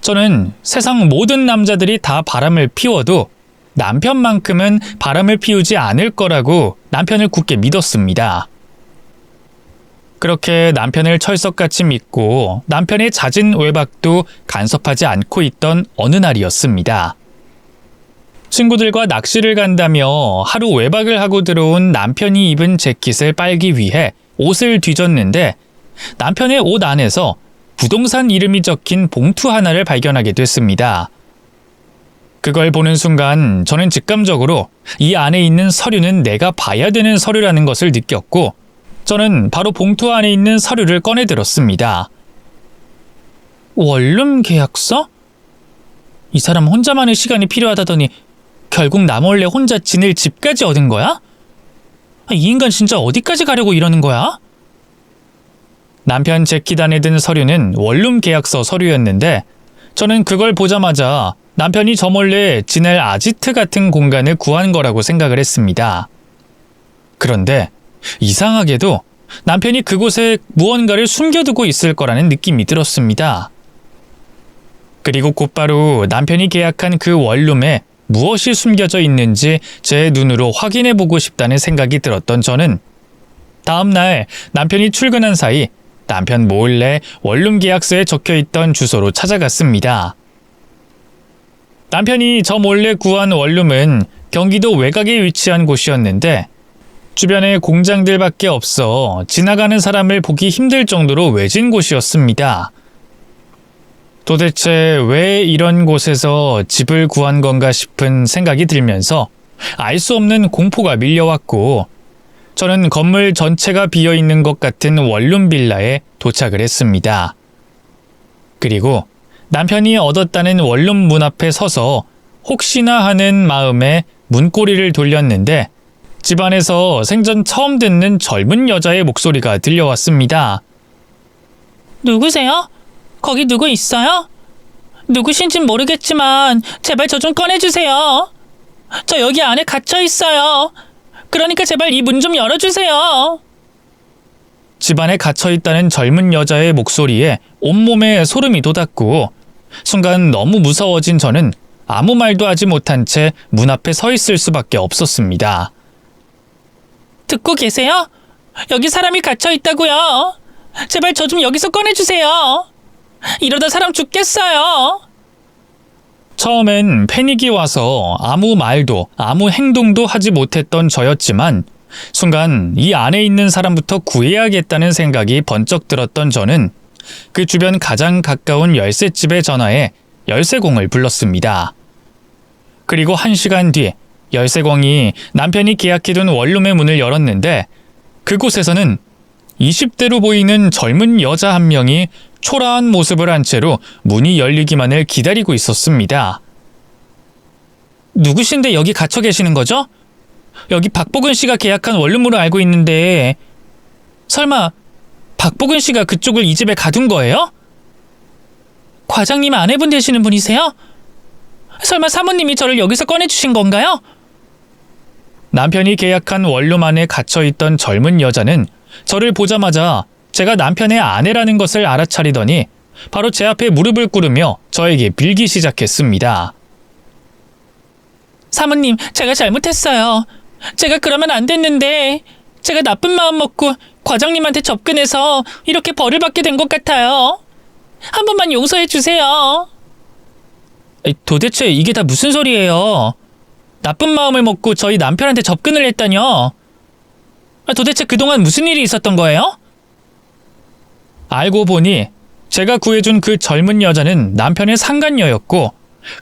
저는 세상 모든 남자들이 다 바람을 피워도 남편만큼은 바람을 피우지 않을 거라고 남편을 굳게 믿었습니다. 그렇게 남편을 철석같이 믿고 남편의 잦은 외박도 간섭하지 않고 있던 어느 날이었습니다. 친구들과 낚시를 간다며 하루 외박을 하고 들어온 남편이 입은 재킷을 빨기 위해 옷을 뒤졌는데 남편의 옷 안에서 부동산 이름이 적힌 봉투 하나를 발견하게 됐습니다. 그걸 보는 순간 저는 직감적으로 이 안에 있는 서류는 내가 봐야 되는 서류라는 것을 느꼈고 저는 바로 봉투 안에 있는 서류를 꺼내 들었습니다. 원룸 계약서? 이 사람 혼자만의 시간이 필요하다더니 결국 나 몰래 혼자 지낼 집까지 얻은 거야? 이 인간 진짜 어디까지 가려고 이러는 거야? 남편 재킷안에 든 서류는 원룸 계약서 서류였는데 저는 그걸 보자마자 남편이 저 몰래 지낼 아지트 같은 공간을 구한 거라고 생각을 했습니다. 그런데 이상하게도 남편이 그곳에 무언가를 숨겨두고 있을 거라는 느낌이 들었습니다. 그리고 곧바로 남편이 계약한 그 원룸에 무엇이 숨겨져 있는지 제 눈으로 확인해보고 싶다는 생각이 들었던 저는 다음날 남편이 출근한 사이 남편 몰래 원룸 계약서에 적혀있던 주소로 찾아갔습니다. 남편이 저 몰래 구한 원룸은 경기도 외곽에 위치한 곳이었는데 주변에 공장들밖에 없어 지나가는 사람을 보기 힘들 정도로 외진 곳이었습니다. 도대체 왜 이런 곳에서 집을 구한 건가 싶은 생각이 들면서 알 수 없는 공포가 밀려왔고 저는 건물 전체가 비어있는 것 같은 원룸 빌라에 도착을 했습니다. 그리고 남편이 얻었다는 원룸 문 앞에 서서 혹시나 하는 마음에 문고리를 돌렸는데 집안에서 생전 처음 듣는 젊은 여자의 목소리가 들려왔습니다. 누구세요? 거기 누구 있어요? 누구신진 모르겠지만 제발 저 좀 꺼내주세요. 저 여기 안에 갇혀 있어요. 그러니까 제발 이 문 좀 열어주세요. 집안에 갇혀있다는 젊은 여자의 목소리에 온몸에 소름이 돋았고 순간 너무 무서워진 저는 아무 말도 하지 못한 채 문 앞에 서 있을 수밖에 없었습니다. 듣고 계세요? 여기 사람이 갇혀 있다고요. 제발 저 좀 여기서 꺼내주세요. 이러다 사람 죽겠어요. 처음엔 패닉이 와서 아무 말도 아무 행동도 하지 못했던 저였지만 순간 이 안에 있는 사람부터 구해야겠다는 생각이 번쩍 들었던 저는 그 주변 가장 가까운 열쇠집에 전화해 열쇠공을 불렀습니다. 그리고 1시간 뒤 열쇠공이 남편이 계약해둔 원룸의 문을 열었는데 그곳에서는 20대로 보이는 젊은 여자 한 명이 초라한 모습을 한 채로 문이 열리기만을 기다리고 있었습니다. 누구신데 여기 갇혀 계시는 거죠? 여기 박보근 씨가 계약한 원룸으로 알고 있는데 설마 박보근 씨가 그쪽을 이 집에 가둔 거예요? 과장님 아내분 되시는 분이세요? 설마 사모님이 저를 여기서 꺼내주신 건가요? 남편이 계약한 원룸 안에 갇혀있던 젊은 여자는 저를 보자마자 제가 남편의 아내라는 것을 알아차리더니 바로 제 앞에 무릎을 꿇으며 저에게 빌기 시작했습니다. 사모님, 제가 잘못했어요. 제가 그러면 안 됐는데 제가 나쁜 마음 먹고 과장님한테 접근해서 이렇게 벌을 받게 된 것 같아요. 한 번만 용서해 주세요. 도대체 이게 다 무슨 소리예요? 나쁜 마음을 먹고 저희 남편한테 접근을 했다뇨? 도대체 그동안 무슨 일이 있었던 거예요? 알고 보니 제가 구해준 그 젊은 여자는 남편의 상간녀였고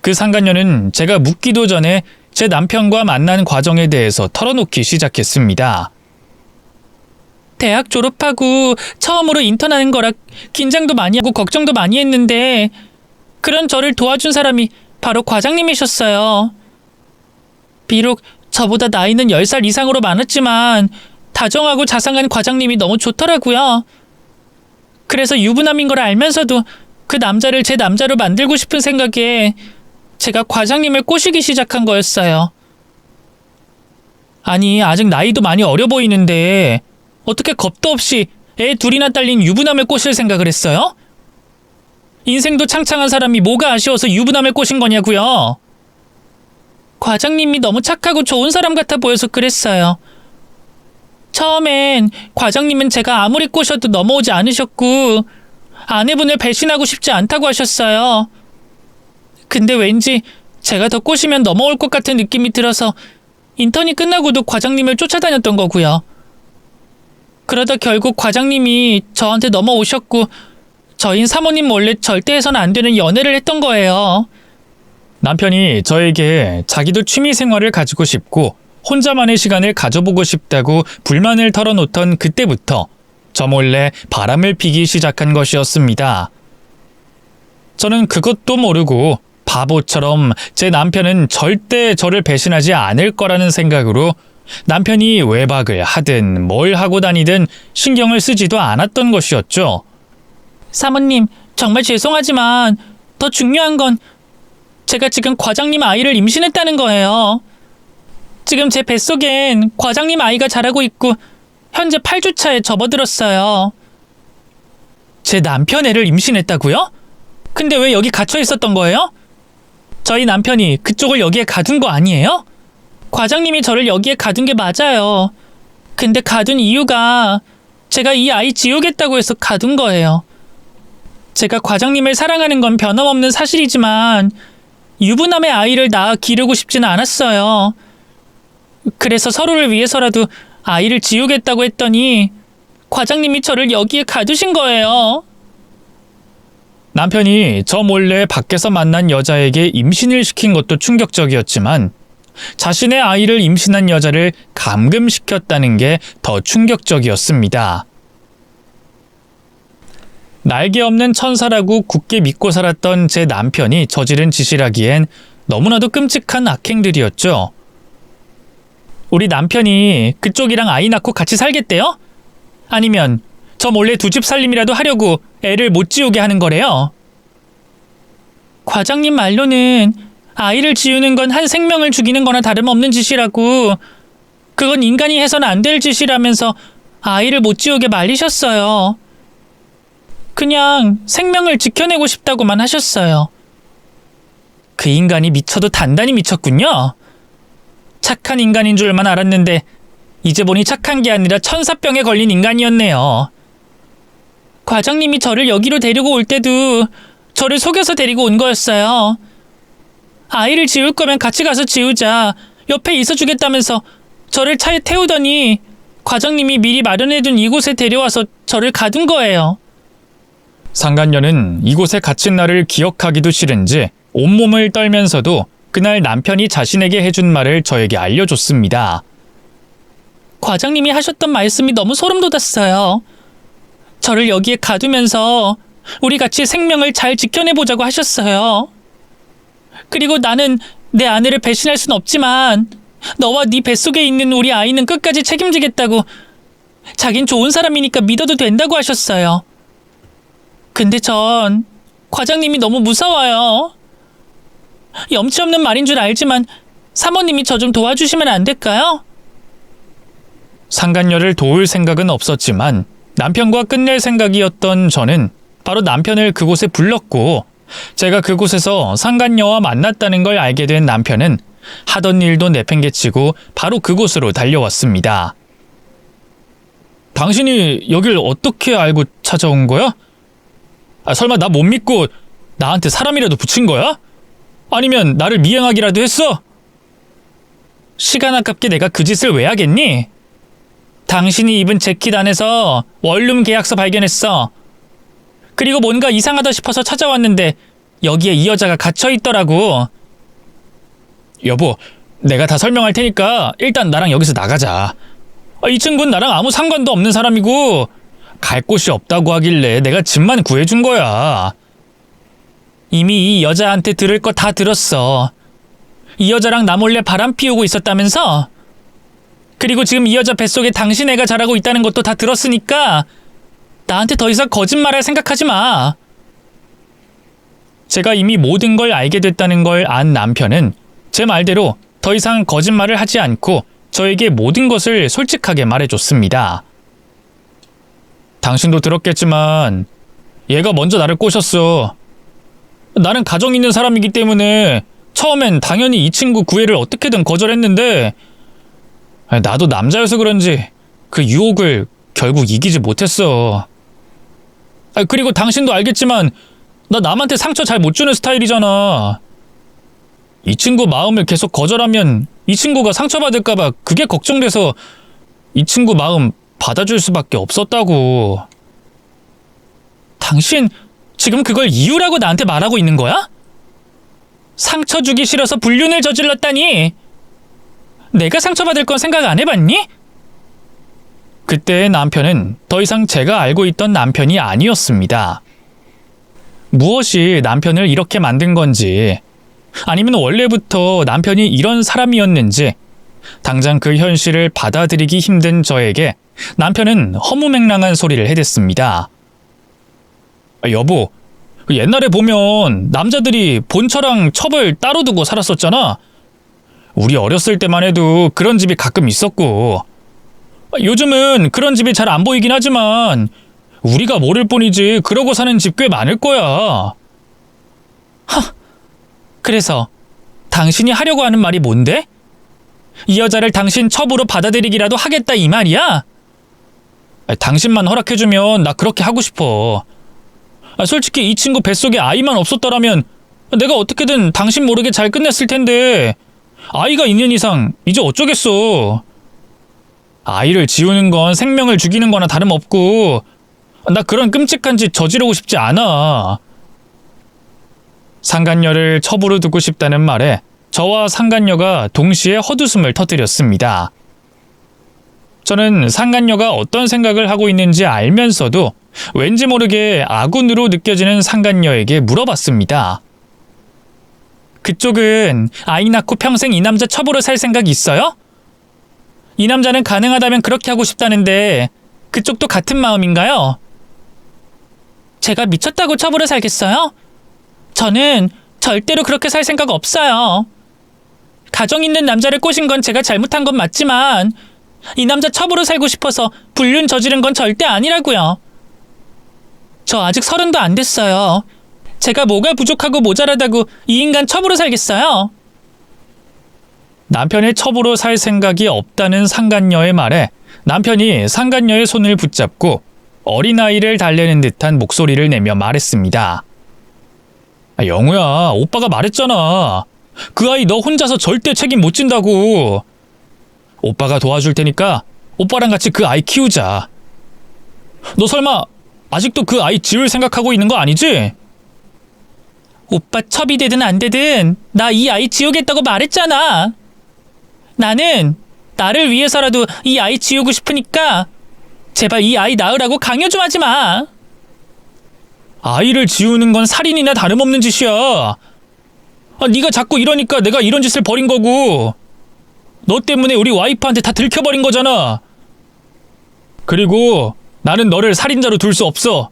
그 상간녀는 제가 묻기도 전에 제 남편과 만난 과정에 대해서 털어놓기 시작했습니다. 대학 졸업하고 처음으로 인턴하는 거라 긴장도 많이 하고 걱정도 많이 했는데 그런 저를 도와준 사람이 바로 과장님이셨어요. 비록 저보다 나이는 10살 이상으로 많았지만 다정하고 자상한 과장님이 너무 좋더라고요. 그래서 유부남인 걸 알면서도 그 남자를 제 남자로 만들고 싶은 생각에 제가 과장님을 꼬시기 시작한 거였어요. 아니, 아직 나이도 많이 어려 보이는데 어떻게 겁도 없이 애 둘이나 딸린 유부남을 꼬실 생각을 했어요? 인생도 창창한 사람이 뭐가 아쉬워서 유부남을 꼬신 거냐고요? 과장님이 너무 착하고 좋은 사람 같아 보여서 그랬어요. 처음엔 과장님은 제가 아무리 꼬셔도 넘어오지 않으셨고 아내분을 배신하고 싶지 않다고 하셨어요. 근데 왠지 제가 더 꼬시면 넘어올 것 같은 느낌이 들어서 인턴이 끝나고도 과장님을 쫓아다녔던 거고요. 그러다 결국 과장님이 저한테 넘어오셨고 저인 사모님 몰래 절대 해서는 안 되는 연애를 했던 거예요. 남편이 저에게 자기도 취미 생활을 가지고 싶고 혼자만의 시간을 가져보고 싶다고 불만을 털어놓던 그때부터 저 몰래 바람을 피기 시작한 것이었습니다. 저는 그것도 모르고 바보처럼 제 남편은 절대 저를 배신하지 않을 거라는 생각으로 남편이 외박을 하든 뭘 하고 다니든 신경을 쓰지도 않았던 것이었죠. 사모님, 정말 죄송하지만 더 중요한 건 제가 지금 과장님 아이를 임신했다는 거예요. 지금 제 뱃속엔 과장님 아이가 자라고 있고 현재 8주차에 접어들었어요. 제 남편 애를 임신했다고요? 근데 왜 여기 갇혀 있었던 거예요? 저희 남편이 그쪽을 여기에 가둔 거 아니에요? 과장님이 저를 여기에 가둔 게 맞아요. 근데 가둔 이유가 제가 이 아이 지우겠다고 해서 가둔 거예요. 제가 과장님을 사랑하는 건 변함없는 사실이지만 유부남의 아이를 낳아 기르고 싶지는 않았어요. 그래서 서로를 위해서라도 아이를 지우겠다고 했더니 과장님이 저를 여기에 가두신 거예요. 남편이 저 몰래 밖에서 만난 여자에게 임신을 시킨 것도 충격적이었지만 자신의 아이를 임신한 여자를 감금시켰다는 게 더 충격적이었습니다. 날개 없는 천사라고 굳게 믿고 살았던 제 남편이 저지른 짓이라기엔 너무나도 끔찍한 악행들이었죠. 우리 남편이 그쪽이랑 아이 낳고 같이 살겠대요? 아니면 저 몰래 두 집 살림이라도 하려고 애를 못 지우게 하는 거래요? 과장님 말로는 아이를 지우는 건 한 생명을 죽이는 거나 다름없는 짓이라고, 그건 인간이 해서는 안 될 짓이라면서 아이를 못 지우게 말리셨어요. 그냥 생명을 지켜내고 싶다고만 하셨어요. 그 인간이 미쳐도 단단히 미쳤군요. 착한 인간인 줄만 알았는데 이제 보니 착한 게 아니라 천사병에 걸린 인간이었네요. 과장님이 저를 여기로 데리고 올 때도 저를 속여서 데리고 온 거였어요. 아이를 지울 거면 같이 가서 지우자, 옆에 있어주겠다면서 저를 차에 태우더니 과장님이 미리 마련해둔 이곳에 데려와서 저를 가둔 거예요. 상간녀는 이곳에 갇힌 나를 기억하기도 싫은지 온몸을 떨면서도 그날 남편이 자신에게 해준 말을 저에게 알려줬습니다. 과장님이 하셨던 말씀이 너무 소름 돋았어요. 저를 여기에 가두면서 우리 같이 생명을 잘 지켜내보자고 하셨어요. 그리고 나는 내 아내를 배신할 순 없지만 너와 네 뱃속에 있는 우리 아이는 끝까지 책임지겠다고, 자긴 좋은 사람이니까 믿어도 된다고 하셨어요. 근데 전 과장님이 너무 무서워요. 염치 없는 말인 줄 알지만 사모님이 저 좀 도와주시면 안 될까요? 상간녀를 도울 생각은 없었지만 남편과 끝낼 생각이었던 저는 바로 남편을 그곳에 불렀고, 제가 그곳에서 상간녀와 만났다는 걸 알게 된 남편은 하던 일도 내팽개치고 바로 그곳으로 달려왔습니다. 당신이 여길 어떻게 알고 찾아온 거야? 설마 나 못 믿고 나한테 사람이라도 붙인 거야? 아니면 나를 미행하기라도 했어? 시간 아깝게 내가 그 짓을 왜 하겠니? 당신이 입은 재킷 안에서 원룸 계약서 발견했어. 그리고 뭔가 이상하다 싶어서 찾아왔는데 여기에 이 여자가 갇혀 있더라고. 여보, 내가 다 설명할 테니까 일단 나랑 여기서 나가자. 이 친구는 나랑 아무 상관도 없는 사람이고 갈 곳이 없다고 하길래 내가 집만 구해준 거야. 이미 이 여자한테 들을 거 다 들었어. 이 여자랑 나 몰래 바람 피우고 있었다면서? 그리고 지금 이 여자 뱃속에 당신 애가 자라고 있다는 것도 다 들었으니까 나한테 더 이상 거짓말할 생각하지 마. 제가 이미 모든 걸 알게 됐다는 걸 안 남편은 제 말대로 더 이상 거짓말을 하지 않고 저에게 모든 것을 솔직하게 말해줬습니다. 당신도 들었겠지만 얘가 먼저 나를 꼬셨어. 나는 가정 있는 사람이기 때문에 처음엔 당연히 이 친구 구애를 어떻게든 거절했는데 나도 남자여서 그런지 그 유혹을 결국 이기지 못했어. 그리고 당신도 알겠지만 나 남한테 상처 잘 못 주는 스타일이잖아. 이 친구 마음을 계속 거절하면 이 친구가 상처받을까봐 그게 걱정돼서 이 친구 마음 받아줄 수밖에 없었다고. 당신 지금 그걸 이유라고 나한테 말하고 있는 거야? 상처 주기 싫어서 불륜을 저질렀다니. 내가 상처받을 건 생각 안 해봤니? 그때의 남편은 더 이상 제가 알고 있던 남편이 아니었습니다. 무엇이 남편을 이렇게 만든 건지, 아니면 원래부터 남편이 이런 사람이었는지 당장 그 현실을 받아들이기 힘든 저에게 남편은 허무맹랑한 소리를 해댔습니다. 여보, 옛날에 보면 남자들이 본처랑 첩을 따로 두고 살았었잖아. 우리 어렸을 때만 해도 그런 집이 가끔 있었고, 요즘은 그런 집이 잘 안 보이긴 하지만 우리가 모를 뿐이지 그러고 사는 집 꽤 많을 거야. 그래서 당신이 하려고 하는 말이 뭔데? 이 여자를 당신 첩으로 받아들이기라도 하겠다 이 말이야? 당신만 허락해주면 나 그렇게 하고 싶어. 솔직히 이 친구 뱃속에 아이만 없었더라면 내가 어떻게든 당신 모르게 잘 끝냈을 텐데, 아이가 있는 이상 이제 어쩌겠어. 아이를 지우는 건 생명을 죽이는 거나 다름없고 나 그런 끔찍한 짓 저지르고 싶지 않아. 상간녀를 첩으로 두고 싶다는 말에 저와 상간녀가 동시에 헛웃음을 터뜨렸습니다. 저는 상간녀가 어떤 생각을 하고 있는지 알면서도 왠지 모르게 아군으로 느껴지는 상간녀에게 물어봤습니다. 그쪽은 아이 낳고 평생 이 남자 첩으로 살 생각 있어요? 이 남자는 가능하다면 그렇게 하고 싶다는데 그쪽도 같은 마음인가요? 제가 미쳤다고 첩으로 살겠어요? 저는 절대로 그렇게 살 생각 없어요. 가정 있는 남자를 꼬신 건 제가 잘못한 건 맞지만 이 남자 첩으로 살고 싶어서 불륜 저지른 건 절대 아니라고요. 저 아직 30도 안 됐어요. 제가 뭐가 부족하고 모자라다고 이 인간 첩으로 살겠어요? 남편의 첩으로 살 생각이 없다는 상간녀의 말에 남편이 상간녀의 손을 붙잡고 어린아이를 달래는 듯한 목소리를 내며 말했습니다. 영우야, 오빠가 말했잖아. 그 아이 너 혼자서 절대 책임 못 진다고. 오빠가 도와줄 테니까 오빠랑 같이 그 아이 키우자. 너 설마 아직도 그 아이 지울 생각하고 있는 거 아니지? 오빠 첩이 되든 안 되든 나 이 아이 지우겠다고 말했잖아. 나는 나를 위해서라도 이 아이 지우고 싶으니까 제발 이 아이 낳으라고 강요 좀 하지 마. 아이를 지우는 건 살인이나 다름없는 짓이야. 네가 자꾸 이러니까 내가 이런 짓을 벌인 거고, 너 때문에 우리 와이프한테 다 들켜버린 거잖아. 그리고 나는 너를 살인자로 둘 수 없어.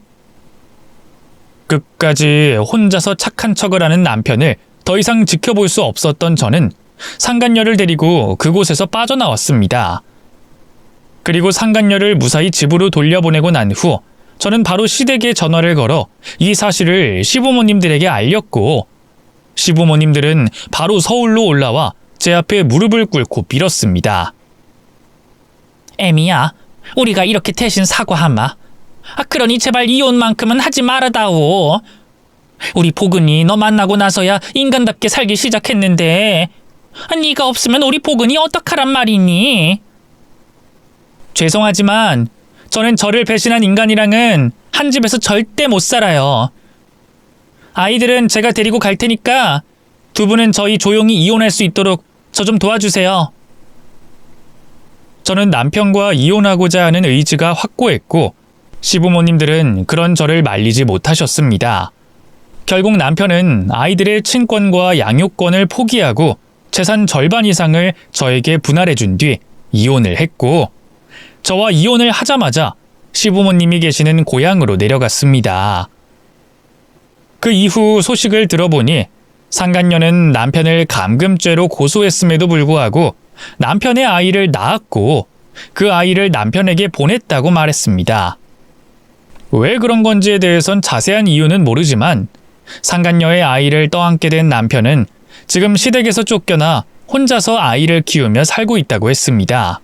끝까지 혼자서 착한 척을 하는 남편을 더 이상 지켜볼 수 없었던 저는 상간녀를 데리고 그곳에서 빠져나왔습니다. 그리고 상간녀를 무사히 집으로 돌려보내고 난 후 저는 바로 시댁에 전화를 걸어 이 사실을 시부모님들에게 알렸고, 시부모님들은 바로 서울로 올라와 제 앞에 무릎을 꿇고 빌었습니다. 애미야, 우리가 이렇게 대신 사과하마. 그러니 제발 이혼만큼은 하지 말아다오. 우리 복은이 너 만나고 나서야 인간답게 살기 시작했는데 네가 없으면 우리 복은이 어떡하란 말이니? 죄송하지만 저는 저를 배신한 인간이랑은 한 집에서 절대 못 살아요. 아이들은 제가 데리고 갈 테니까 두 분은 저희 조용히 이혼할 수 있도록 저 좀 도와주세요. 저는 남편과 이혼하고자 하는 의지가 확고했고 시부모님들은 그런 저를 말리지 못하셨습니다. 결국 남편은 아이들의 친권과 양육권을 포기하고 재산 절반 이상을 저에게 분할해 준 뒤 이혼을 했고, 저와 이혼을 하자마자 시부모님이 계시는 고향으로 내려갔습니다. 그 이후 소식을 들어보니 상간녀는 남편을 감금죄로 고소했음에도 불구하고 남편의 아이를 낳았고 그 아이를 남편에게 보냈다고 말했습니다. 왜 그런 건지에 대해선 자세한 이유는 모르지만 상간녀의 아이를 떠안게 된 남편은 지금 시댁에서 쫓겨나 혼자서 아이를 키우며 살고 있다고 했습니다.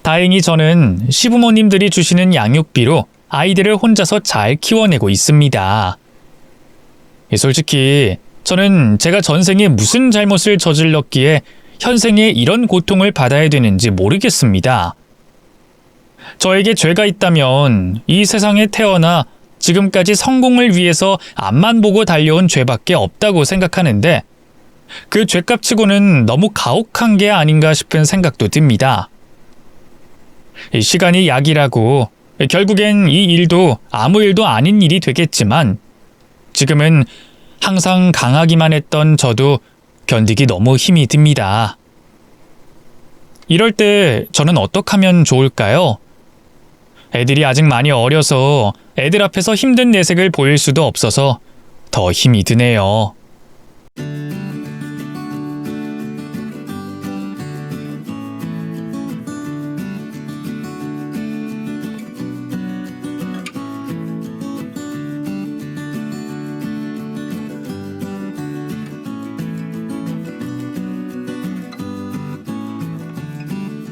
다행히 저는 시부모님들이 주시는 양육비로 아이들을 혼자서 잘 키워내고 있습니다. 솔직히 저는 제가 전생에 무슨 잘못을 저질렀기에 현생에 이런 고통을 받아야 되는지 모르겠습니다. 저에게 죄가 있다면 이 세상에 태어나 지금까지 성공을 위해서 앞만 보고 달려온 죄밖에 없다고 생각하는데 그 죄값치고는 너무 가혹한 게 아닌가 싶은 생각도 듭니다. 시간이 약이라고 결국엔 이 일도 아무 일도 아닌 일이 되겠지만 지금은 항상 강하기만 했던 저도 견디기 너무 힘이 듭니다. 이럴 때 저는 어떻게 하면 좋을까요? 애들이 아직 많이 어려서 애들 앞에서 힘든 내색을 보일 수도 없어서 더 힘이 드네요.